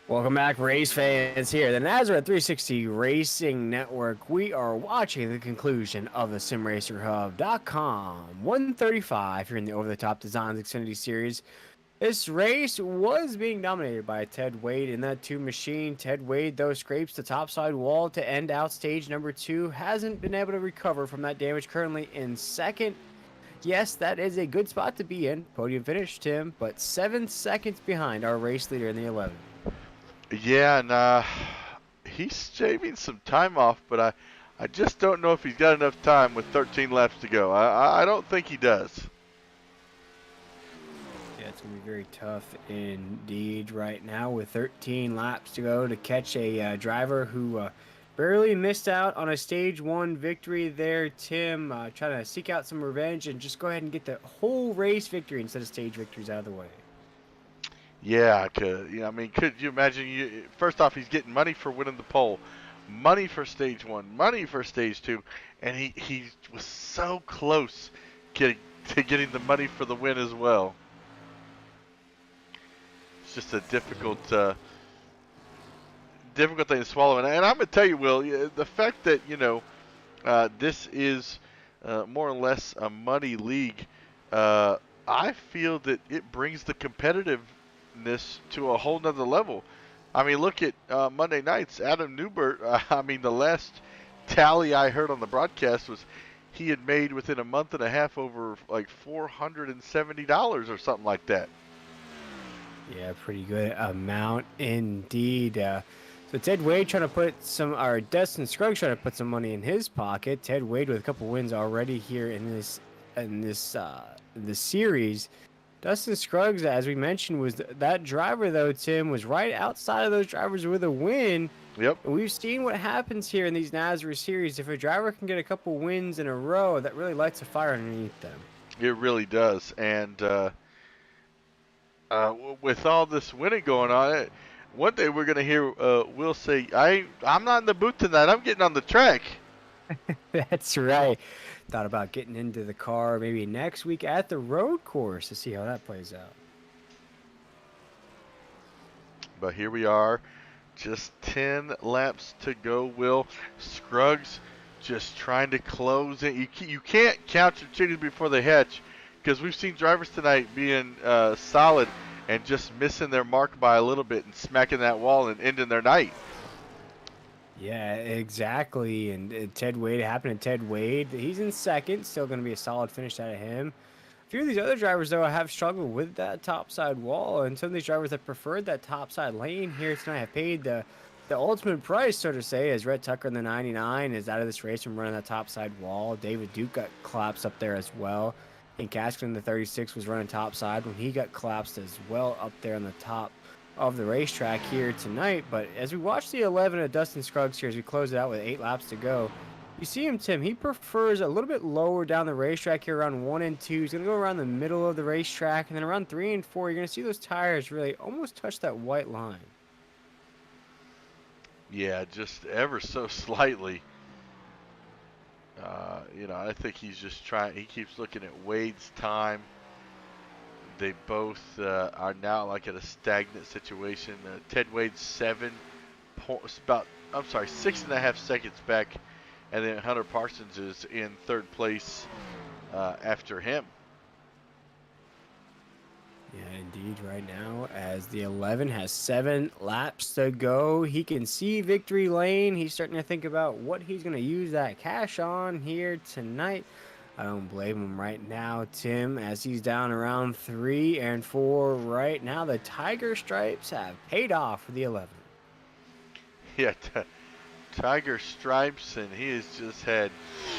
Welcome back, race fans. Here, the Nazareth 360 Racing Network. We are watching the conclusion of the SimRacerHub.com 135 here in the over-the-top designs Xfinity Series. This race was being dominated by Ted Wade in that two machine. Ted Wade, though, scrapes the topside wall to end out stage number 2. Hasn't been able to recover from that damage. Currently in second. Yes, that is a good spot to be in. Podium finish, Tim, but 7 seconds behind our race leader in the 11. Yeah, and he's shaving some time off, but I just don't know if he's got enough time with 13 laps to go. I don't think he does. Yeah, it's going to be very tough indeed right now with 13 laps to go to catch a driver who barely missed out on a stage 1 victory there, Tim. Trying to seek out some revenge and just go ahead and get the whole race victory instead of stage victories out of the way. Yeah, I mean, could you imagine? First off, he's getting money for winning the pole, money for stage 1, money for stage 2, and he was so close to getting the money for the win as well. It's just a difficult thing to swallow. And I'm gonna tell you, Will, the fact that this is more or less a money league, I feel that it brings the competitiveness to a whole nother level. I mean, look at Monday nights. Adam Newbert, I mean, the last tally I heard on the broadcast was he had made within a month and a half over like $470 or something like that. Yeah, pretty good amount indeed. So Ted Wade trying to put or Dustin Scruggs trying to put some money in his pocket. Ted Wade with a couple wins already here in this series. Dustin Scruggs, as we mentioned, was that driver though. Tim was right outside of those drivers with a win. Yep. And we've seen what happens here in these Nazareth series. If a driver can get a couple wins in a row, that really lights a fire underneath them. It really does, and with all this winning going on, one day we're going to hear Will say, I'm not in the booth tonight. I'm getting on the track. That's right. Thought about getting into the car maybe next week at the road course to see how that plays out. But here we are. Just 10 laps to go, Will. Scruggs just trying to close it. You can't count your chickens before they hatch, because we've seen drivers tonight being solid and just missing their mark by a little bit and smacking that wall and ending their night. Yeah, exactly. And Ted Wade, happened to Ted Wade. He's in second. Still going to be a solid finish out of him. A few of these other drivers, though, have struggled with that topside wall. And some of these drivers that preferred that topside lane here tonight have paid the ultimate price, so to say, as Rhett Tucker in the 99 is out of this race from running that topside wall. David Duke got collapsed up there as well. And Caskin in the 36 was running topside when he got collapsed as well up there on the top of the racetrack here tonight. But as we watch the 11 of Dustin Scruggs here as we close it out with 8 laps to go, you see him, Tim, he prefers a little bit lower down the racetrack here around 1 and 2. He's going to go around the middle of the racetrack, and then around 3 and 4, you're going to see those tires really almost touch that white line. Yeah, just ever so slightly. I think he's just trying. He keeps looking at Wade's time. They both are now like at a stagnant situation. Ted Wade's 6.5 seconds back, and then Hunter Parsons is in third place after him. Yeah, indeed, right now, as the 11 has 7 laps to go, he can see victory lane. He's starting to think about what he's going to use that cash on here tonight. I don't blame him right now, Tim, as he's down around 3 and 4 right now. The Tiger Stripes have paid off for the 11. Yeah, Tiger Stripes, and he has just had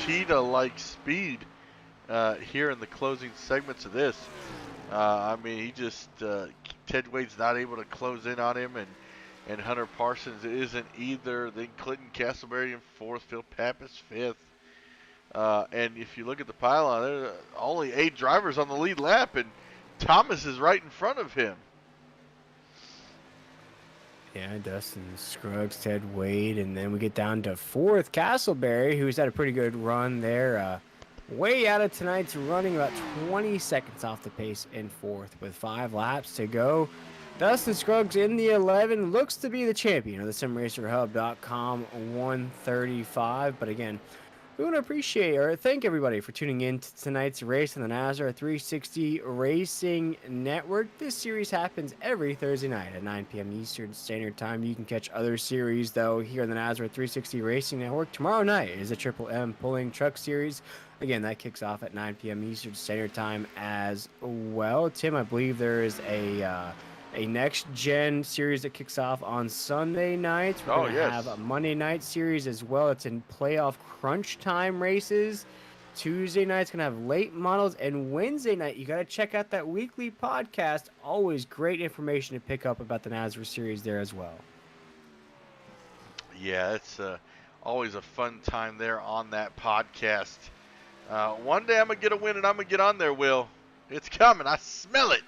cheetah-like speed here in the closing segments of this. I mean, he just Ted Wade's not able to close in on him, and Hunter Parsons isn't either. Then Clinton Castleberry in 4th, Phil Pappas 5th. And if you look at the pylon, there are only 8 drivers on the lead lap, and Thomas is right in front of him. Yeah, Dustin Scruggs, Ted Wade, and then we get down to 4th, Castleberry, who's had a pretty good run there. Way out of tonight's running, about 20 seconds off the pace in 4th with 5 laps to go. Dustin Scruggs in the 11 looks to be the champion of the SimRacerHub.com 135. But again, we want to appreciate or thank everybody for tuning in to tonight's race on the NASCAR 360 Racing Network. This series happens every Thursday night at 9 p.m. Eastern Standard Time. You can catch other series, though, here on the NASCAR 360 Racing Network. Tomorrow night is the Triple M Pulling Truck Series. Again, that kicks off at 9 p.m. Eastern Standard Time as well. Tim, I believe there is a next-gen series that kicks off on Sunday nights. We're going to have a Monday night series as well. It's in playoff crunch time races. Tuesday night's going to have late models. And Wednesday night, you got to check out that weekly podcast. Always great information to pick up about the NASCAR series there as well. Yeah, it's always a fun time there on that podcast. One day I'm going to get a win and I'm going to get on there, Will. It's coming. I smell it.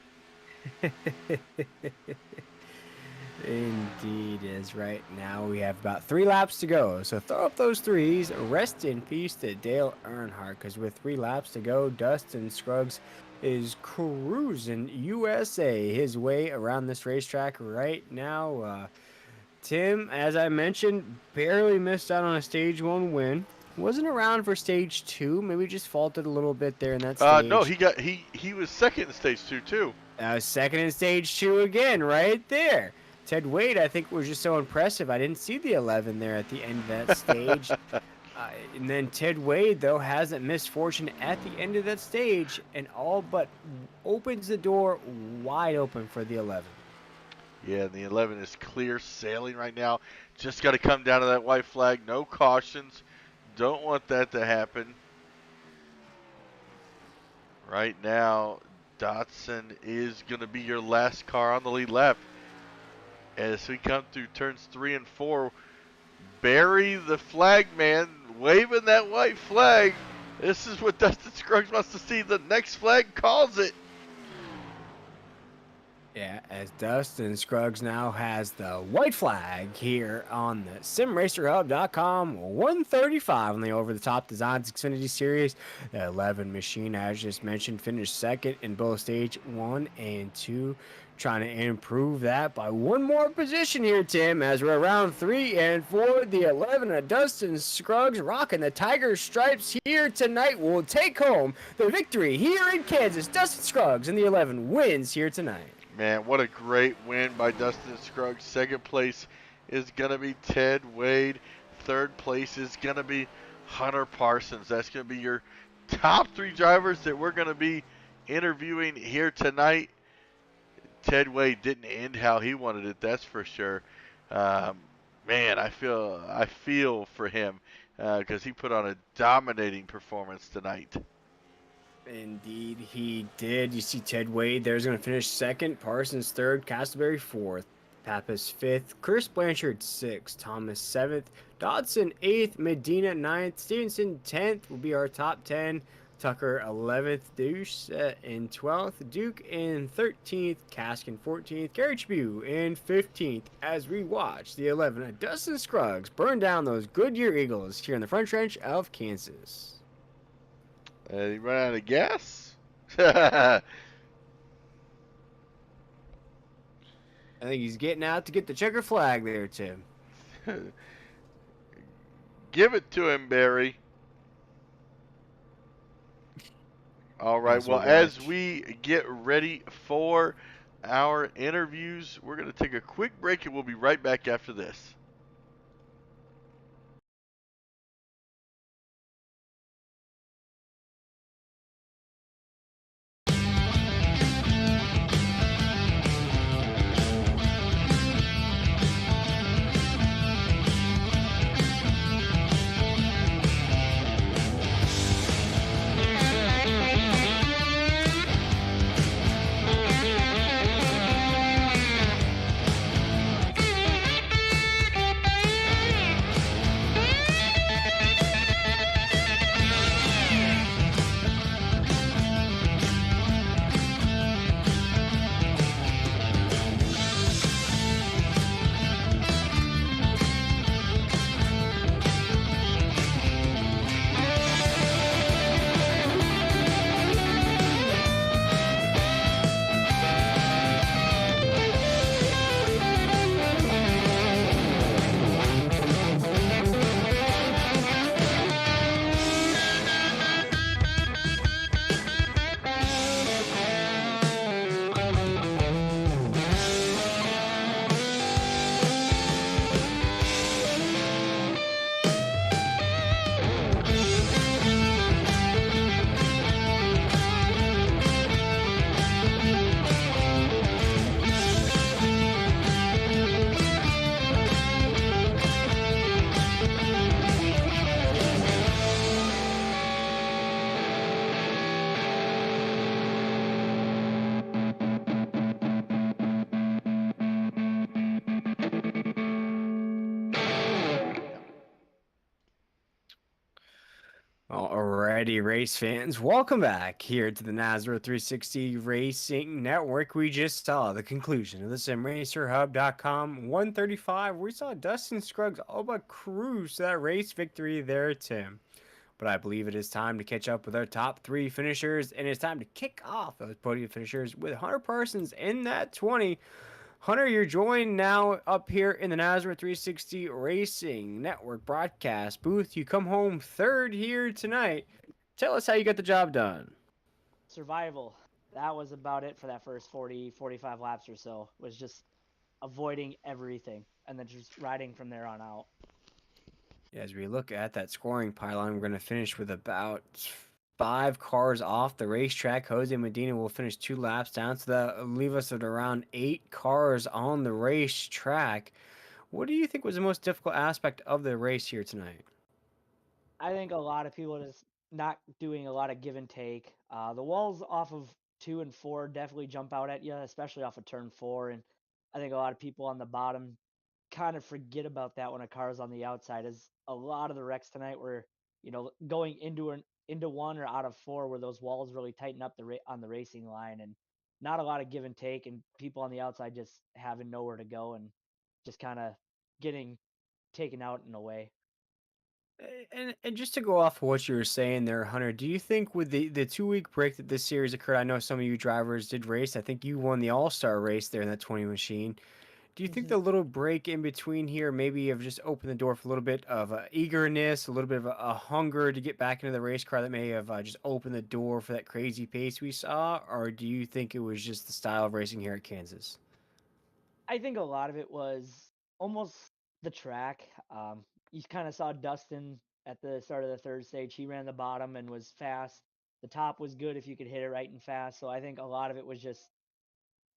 Indeed is. Right now we have about 3 laps to go, so throw up those threes. Rest in peace to Dale Earnhardt, because with 3 laps to go, Dustin Scruggs is cruising USA his way around this racetrack right now. Tim, as I mentioned, barely missed out on a stage 1 win. Wasn't around for stage 2, maybe just faltered a little bit there in that stage. No, he was second in stage 2 too. Second in stage 2 again, right there. Ted Wade, I think, was just so impressive. I didn't see the 11 there at the end of that stage. And then Ted Wade, though, has that misfortune at the end of that stage and all but opens the door wide open for the 11. Yeah, the 11 is clear sailing right now. Just got to come down to that white flag. No cautions. Don't want that to happen. Right now, Dotson is going to be your last car on the lead lap. As we come through turns 3 and 4, Barry the flag man waving that white flag. This is what Dustin Scruggs wants to see. The next flag calls it. Yeah, as Dustin Scruggs now has the white flag here on the SimRacerHub.com 135 on the over-the-top designs Xfinity Series. The 11 machine, as just mentioned, finished second in both stage 1 and 2. Trying to improve that by 1 more position here, Tim, as we're around 3 and 4. The 11 of Dustin Scruggs rocking the Tiger stripes here tonight will take home the victory here in Kansas. Dustin Scruggs in the 11 wins here tonight. Man, what a great win by Dustin Scruggs. Second place is going to be Ted Wade. Third place is going to be Hunter Parsons. That's going to be your top 3 drivers that we're going to be interviewing here tonight. Ted Wade didn't end how he wanted it, that's for sure. Man, I feel for him because he put on a dominating performance tonight. Indeed, he did. You see Ted Wade there's going to finish second, Parsons third, Castleberry fourth, Pappas fifth, Chris Blanchard sixth, Thomas seventh, Dodson eighth, Medina ninth, Stevenson 10th will be our top 10, Tucker 11th, Deuce in 12th, Duke in 13th, Cask in 14th, Gary Chbu in 15th as we watch the 11 of Dustin Scruggs burn down those Goodyear Eagles here in the front stretch of Kansas. He ran out of gas? I think he's getting out to get the checker flag there, Tim. Give it to him, Barry. All right, well, as we get ready for our interviews, we're going to take a quick break, and we'll be right back after this. Alrighty, race fans, welcome back here to the NASRA 360 Racing Network. We just saw the conclusion of the SimRacerHub.com 135. We saw Dustin Scruggs all but cruise to that race victory there, Tim. But I believe it is time to catch up with our top three finishers, and it's time to kick off those podium finishers with Hunter Parsons in that 20. Hunter, you're joined now up here in the Nazareth 360 Racing Network broadcast booth. You come home third here tonight. Tell us how you got the job done. Survival. That was about it for that first 40, 45 laps or so. Was just avoiding everything and then just riding from there on out. As we look at that scoring pylon, we're going to finish with about 5 cars off the racetrack. Jose Medina will finish 2 laps down, so that'll leave us at around 8 cars on the racetrack. What do you think was the most difficult aspect of the race here tonight? I think a lot of people just not doing a lot of give and take. The walls off of 2 and 4 definitely jump out at you, especially off of turn 4. And I think a lot of people on the bottom kind of forget about that when a car's on the outside. As a lot of the wrecks tonight were, going into one or out of 4 where those walls really tighten up on the racing line, and not a lot of give and take, and people on the outside just having nowhere to go and just kind of getting taken out in a way. And just to go off of what you were saying there, Hunter, do you think with the 2 week break that this series occurred, I know some of you drivers did race. I think you won the All Star race there in that 20 machine. Do you think Hmm. the little break in between here maybe have just opened the door for a little bit of eagerness, a little bit of a hunger to get back into the race car that may have just opened the door for that crazy pace we saw? Or do you think it was just the style of racing here at Kansas? I think a lot of it was almost the track. You kind of saw Dustin at the start of the third stage. He ran the bottom and was fast. The top was good if you could hit it right and fast. So I think a lot of it was just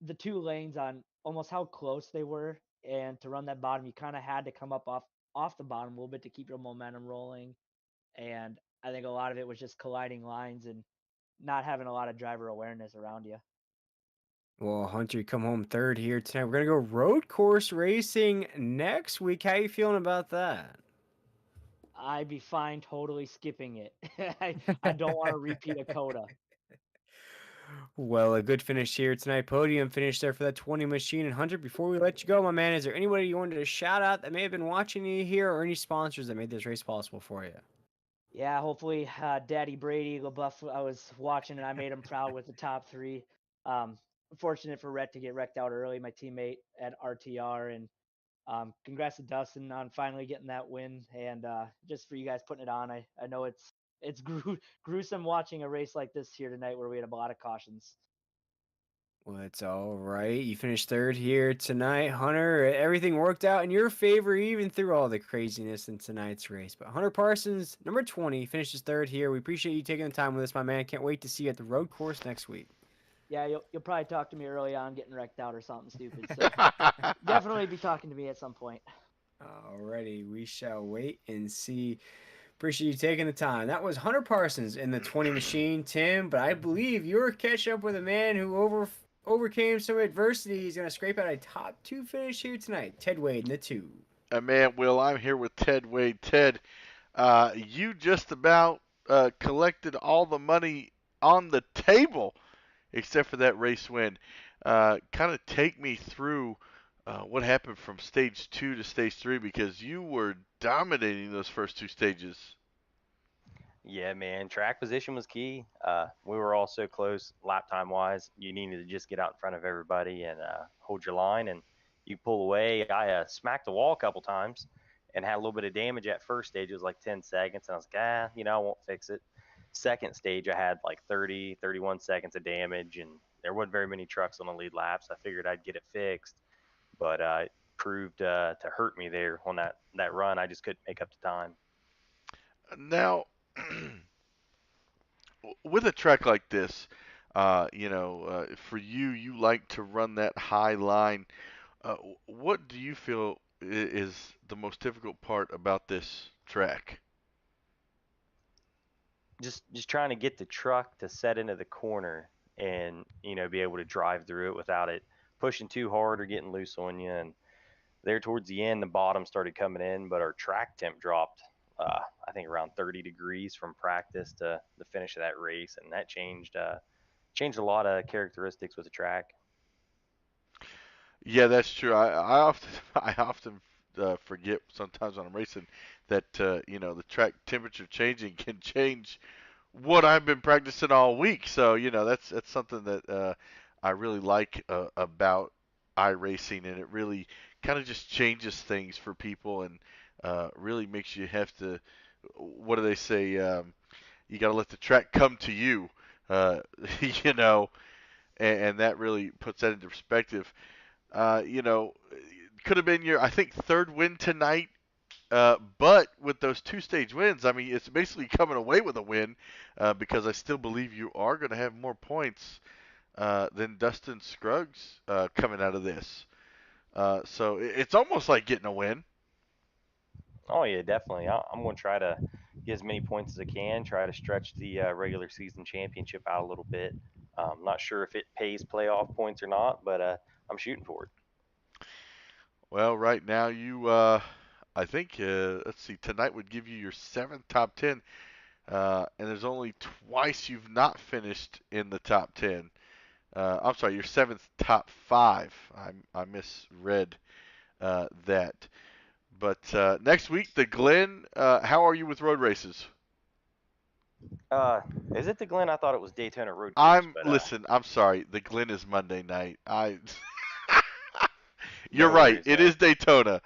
the 2 lanes on almost how close they were. And to run that bottom, you kind of had to come up off the bottom a little bit to keep your momentum rolling. And I think a lot of it was just colliding lines and not having a lot of driver awareness around you. Well, Hunter, you come home third here tonight. We're gonna go road course racing next week. How you feeling about that? I'd be fine totally skipping it. I don't want to repeat a coda. Well, a good finish here tonight. Podium finish there for that 20 machine. And Hunter, before we let you go, my man, is there anybody you wanted to shout out that may have been watching you here or any sponsors that made this race possible for you? Yeah, hopefully, Daddy Brady LaBeouf. I was watching and I made him proud with the top 3. Um, Fortunate for Rhett to get wrecked out early, my teammate at RTR, and congrats to Dustin on finally getting that win. And just for you guys putting it on, I know it's gruesome watching a race like this here tonight where we had a lot of cautions. Well, it's all right. You finished third here tonight, Hunter. Everything worked out in your favor, even through all the craziness in tonight's race. But Hunter Parsons, number 20, finishes third here. We appreciate you taking the time with us, my man. Can't wait to see you at the road course next week. Yeah, you'll probably talk to me early on getting wrecked out or something stupid. So definitely be talking to me at some point. Alrighty, we shall wait and see. Appreciate you taking the time. That was Hunter Parsons in the 20 machine, Tim. But I believe you're catching up with a man who overcame some adversity. He's going to scrape out a top 2 finish here tonight. Ted Wade in the 2. Man, Will, I'm here with Ted Wade. Ted, you just about collected all the money on the table except for that race win. Kind of take me through what happened from stage 2 to stage 3 because you were dominating those first 2 stages. Yeah, man. Track position was key. We were all so close lap time wise. You needed to just get out in front of everybody and hold your line, and you pull away. I smacked the wall a couple times and had a little bit of damage at first stage. It was like 10 seconds, and I was like, I won't fix it. Second stage, I had like 30, 31 seconds of damage, and there wasn't very many trucks on the lead laps. I figured I'd get it fixed, but it proved to hurt me there on that run. I just couldn't make up the time. Now, with a track like this, for you, you like to run that high line. Uh, what do you feel is the most difficult part about this track? Just trying to get the truck to set into the corner and be able to drive through it without it pushing too hard or getting loose on you. And there towards the end, the bottom started coming in, but our track temp dropped I think around 30 degrees from practice to the finish of that race, and that changed a lot of characteristics with the track. Yeah, that's true. I often I often forget sometimes when I'm racing that the track temperature changing can change what I've been practicing all week. So that's something that I really like about iRacing, and it really kind of just changes things for people, and really makes you have to. What do they say? You got to let the track come to you. Uh, you know, and that really puts that into perspective. Could have been your, I think, third win tonight. But with those two-stage wins, I mean, it's basically coming away with a win because I still believe you are going to have more points than Dustin Scruggs coming out of this. So it's almost like getting a win. Oh yeah, definitely. I'm going to try to get as many points as I can. Try to stretch the regular season championship out a little bit. Not sure if it pays playoff points or not, but I'm shooting for it. Well, right now I think, let's see, tonight would give you your seventh top 10, and there's only twice you've not finished in the top 10. I'm sorry, your seventh top five. I misread that. But next week, the Glen. How are you with road races? Uh, is it the Glen? I thought it was Daytona Road Course, but Listen. I'm sorry. The Glen is Monday night. You're no right. worries, It man. is Daytona.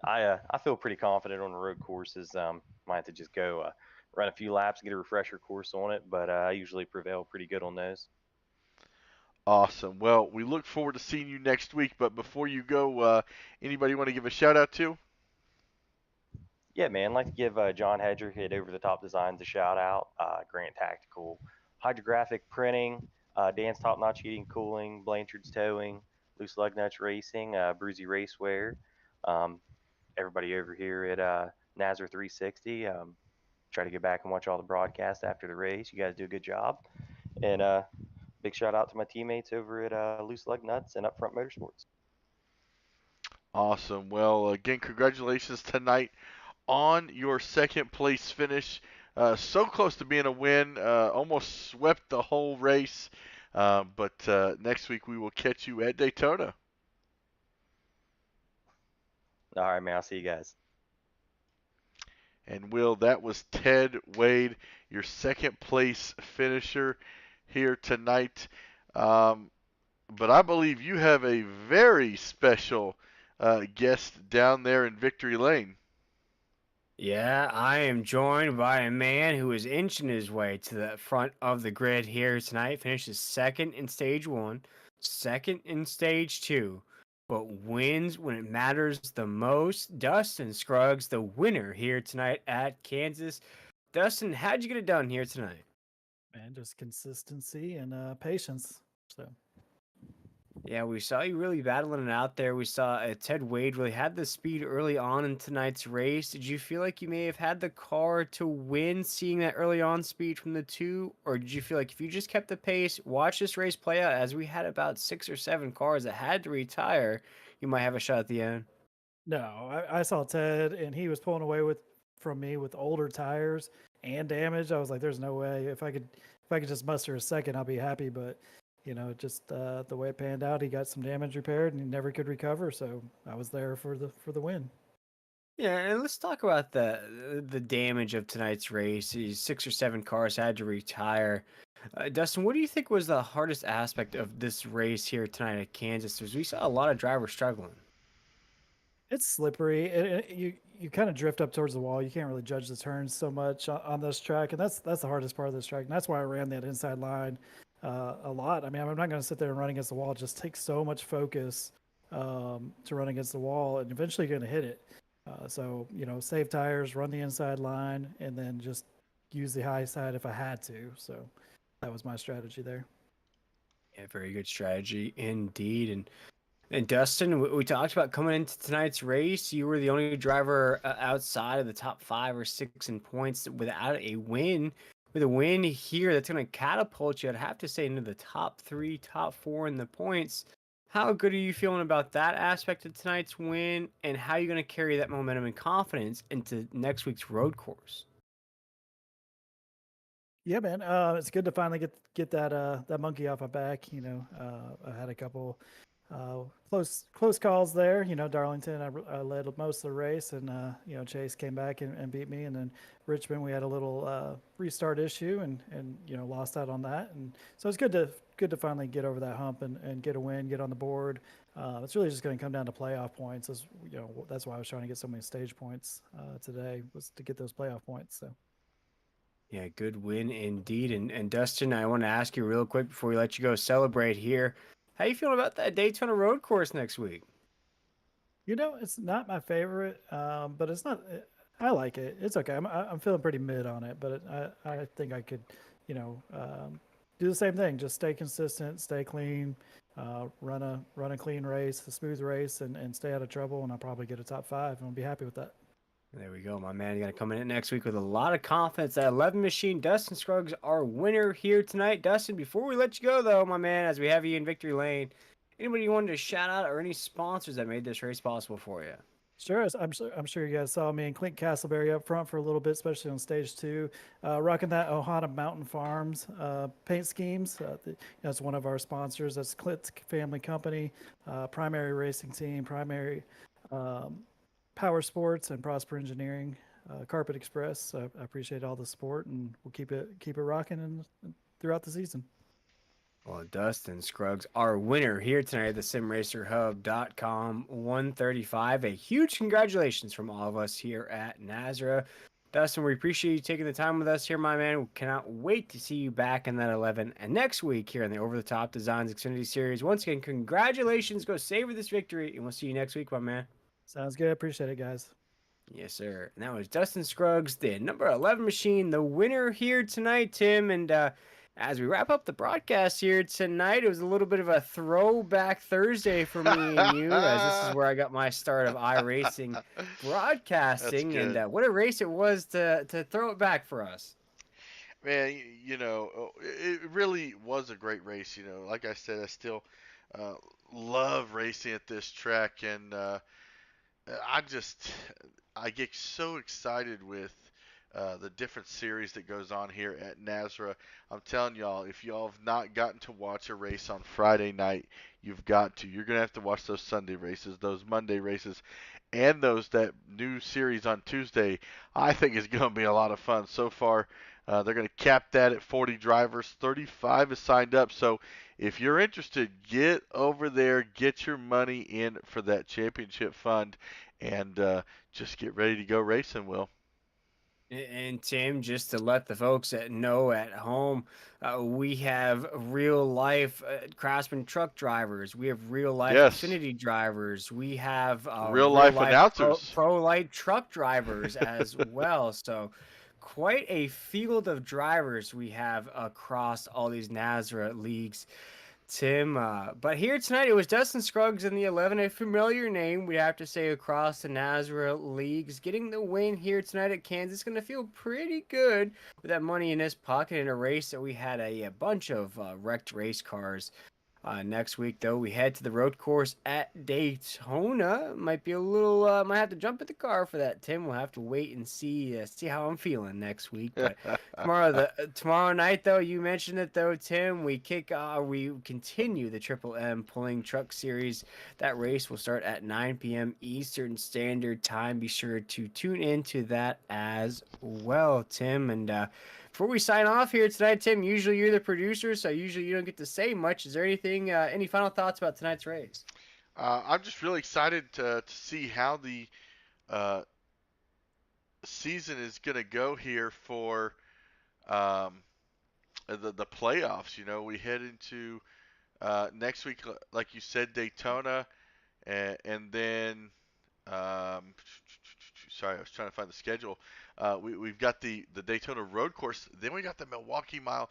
I feel pretty confident on the road courses. Might have to just go run a few laps, get a refresher course on it, but I usually prevail pretty good on those. Awesome. Well, we look forward to seeing you next week. But before you go, anybody want to give a shout out to? Yeah, man. I'd like to give John Hedger, hit Over the Top Designs, a shout out. Grant Tactical, Hydrographic Printing, Dan's Top Notch Heating Cooling, Blanchard's Towing, Loose Lug Nuts Racing, Bruzy Racewear. Um, Everybody over here at Nazar 360. Try to get back and watch all the broadcasts after the race. You guys do a good job. And big shout out to my teammates over at Loose Lug Nuts and Upfront Motorsports. Awesome. Well, again, congratulations tonight on your second place finish. So close to being a win. Almost swept the whole race. But next week we will catch you at Daytona. All right, man. I'll see you guys. And Will, that was Ted Wade, your second place finisher here tonight. But I believe you have a very special guest down there in Victory Lane. Yeah, I am joined by a man who is inching his way to the front of the grid here tonight. Finishes second in stage one, second in stage two, but wins when it matters the most. Dustin Scruggs, the winner here tonight at Kansas. Dustin, how'd you get it done here tonight? Man, just consistency and patience. So Yeah, we saw you really battling it out there. We saw Ted Wade really had the speed early on in tonight's race. Did you feel like you may have had the car to win, seeing that early on speed from the two? Or did you feel like if you just kept the pace, watch this race play out, as we had about 6 or 7 cars that had to retire, you might have a shot at the end? no, I saw Ted and he was pulling away from me with older tires and damage. I was like, there's no way. If I could just muster a second, I'll be happy. But just the way it panned out, he got some damage repaired and he never could recover. So I was there for the win. Yeah, and let's talk about the damage of tonight's race. These 6 or 7 cars had to retire. Dustin, what do you think was the hardest aspect of this race here tonight at Kansas? Because we saw a lot of drivers struggling. It's slippery. You kind of drift up towards the wall. You can't really judge the turns so much on this track, and that's the hardest part of this track. And that's why I ran that inside line a lot. I mean, I'm not going to sit there and run against the wall. It just takes so much focus to run against the wall, and eventually you're going to hit it. So save tires, run the inside line, and then just use the high side if I had to. So that was my strategy there. Yeah, very good strategy indeed. And Dustin, we talked about coming into tonight's race. You were the only driver outside of the top 5 or 6 in points without a win. With a win here, that's going to catapult you, I'd have to say, into the top 3, top 4 in the points. How good are you feeling about that aspect of tonight's win, and how are you going to carry that momentum and confidence into next week's road course? Yeah, man. It's good to finally get that monkey off my back. I had a couple close calls there. Darlington, I led most of the race, and Chase came back and beat me. And then Richmond, we had a little restart issue, and lost out on that. And so it's good to finally get over that hump and get a win, get on the board. It's really just going to come down to playoff points. That's why I was trying to get so many stage points today, was to get those playoff points. So. Yeah, good win indeed. And Dustin, I want to ask you real quick before we let you go celebrate here. How you feeling about that Daytona road course next week? It's not my favorite, but it's not. I like it. It's okay. I'm feeling pretty mid on it, but I think I could, do the same thing. Just stay consistent, stay clean, run a clean race, a smooth race, and stay out of trouble. And I'll probably get a top 5, and I'll be happy with that. There we go, my man. You got to come in next week with a lot of confidence. That 11 machine, Dustin Scruggs, our winner here tonight. Dustin, before we let you go, though, my man, as we have you in victory lane, anybody you wanted to shout out or any sponsors that made this race possible for you? Sure, I'm sure you guys saw me and Clint Castleberry up front for a little bit, especially on stage 2, rocking that Ohana Mountain Farms paint schemes. That's one of our sponsors. That's Clint's family company, primary racing team, primary Power Sports, and Prosper Engineering, Carpet Express. I appreciate all the support, and we'll keep it rocking and throughout the season. Well, Dustin Scruggs, our winner here tonight at the SimRacerHub.com 135. A huge congratulations from all of us here at Nazareth. Dustin, we appreciate you taking the time with us here, my man. We cannot wait to see you back in that 11 and next week here in the Over the Top Designs Xfinity Series. Once again, congratulations. Go savor this victory, and we'll see you next week, my man. Sounds good. Appreciate it, guys. Yes, sir. And that was Dustin Scruggs, the number 11 machine, the winner here tonight, Tim. And as we wrap up the broadcast here tonight, it was a little bit of a throwback Thursday for me and you, as this is where I got my start of iRacing broadcasting. And what a race it was to throw it back for us. Man, it really was a great race. Like I said, I still love racing at this track, and I get so excited with the different series that goes on here at Nazareth. I'm telling y'all, if y'all have not gotten to watch a race on Friday night, you've got to. You're gonna have to watch those Sunday races, those Monday races, and that new series on Tuesday. I think is gonna be a lot of fun. So far, they're gonna cap that at 40 drivers. 35 is signed up. So if you're interested, get over there, get your money in for that championship fund, and just get ready to go racing, Will. And Tim, just to let the folks know at home, we have real life Craftsman truck drivers. We have real life Xfinity drivers. We have real life announcers, pro light truck drivers as well. So quite a field of drivers we have across all these Nazareth leagues. Tim, but here tonight it was Dustin Scruggs in the 11, a familiar name, we have to say, across the Nazareth leagues. Getting the win here tonight at Kansas, going to feel pretty good with that money in his pocket in a race that we had a bunch of wrecked race cars. Next week, though, we head to the road course at Daytona. Might be a little, might have to jump in the car for that, Tim. We'll have to wait and see how I'm feeling next week. But tomorrow night, though, you mentioned it, though, Tim. We continue the Triple M Pulling Truck Series. That race will start at 9 p.m. Eastern Standard Time. Be sure to tune into that as well, Tim. And before we sign off here tonight, Tim, usually you're the producer, so usually you don't get to say much. Is there anything, any final thoughts about tonight's race? I'm just really excited to see how the season is going to go here for the playoffs. We head into next week, like you said, Daytona, and then sorry, I was trying to find the schedule. We've got the Daytona Road Course. Then we got the Milwaukee Mile,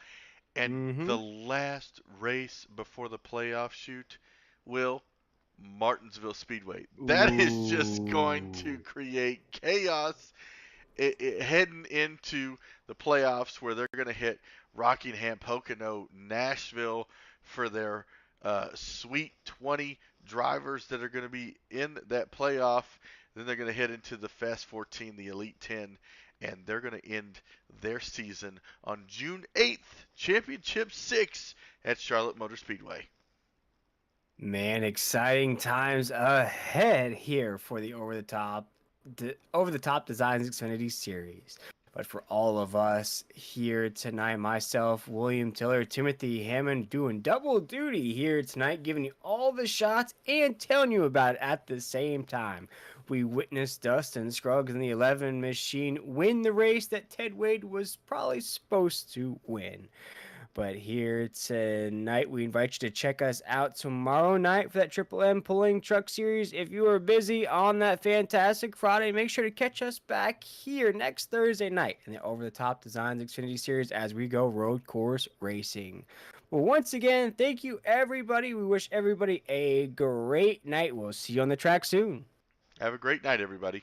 and the last race before the playoff shoot, Martinsville Speedway. That is just going to create chaos heading into the playoffs, where they're going to hit Rockingham, Pocono, Nashville for their Sweet 20 drivers that are going to be in that playoff. Then they're going to head into the Fast 14, the Elite 10, and they're going to end their season on June 8th, Championship 6 at Charlotte Motor Speedway. Man, exciting times ahead here for the Over the Top Designs Xfinity Series. But for all of us here tonight, myself, William Tiller, Timothy Hammond, doing double duty here tonight, giving you all the shots and telling you about it at the same time. We witnessed Dustin Scruggs in the 11 machine win the race that Ted Wade was probably supposed to win. But here tonight, we invite you to check us out tomorrow night for that Triple M Pulling Truck Series. If you are busy on that fantastic Friday, make sure to catch us back here next Thursday night in the Over the Top Designs Xfinity Series as we go road course racing. Well, once again, thank you, everybody. We wish everybody a great night. We'll see you on the track soon. Have a great night, everybody.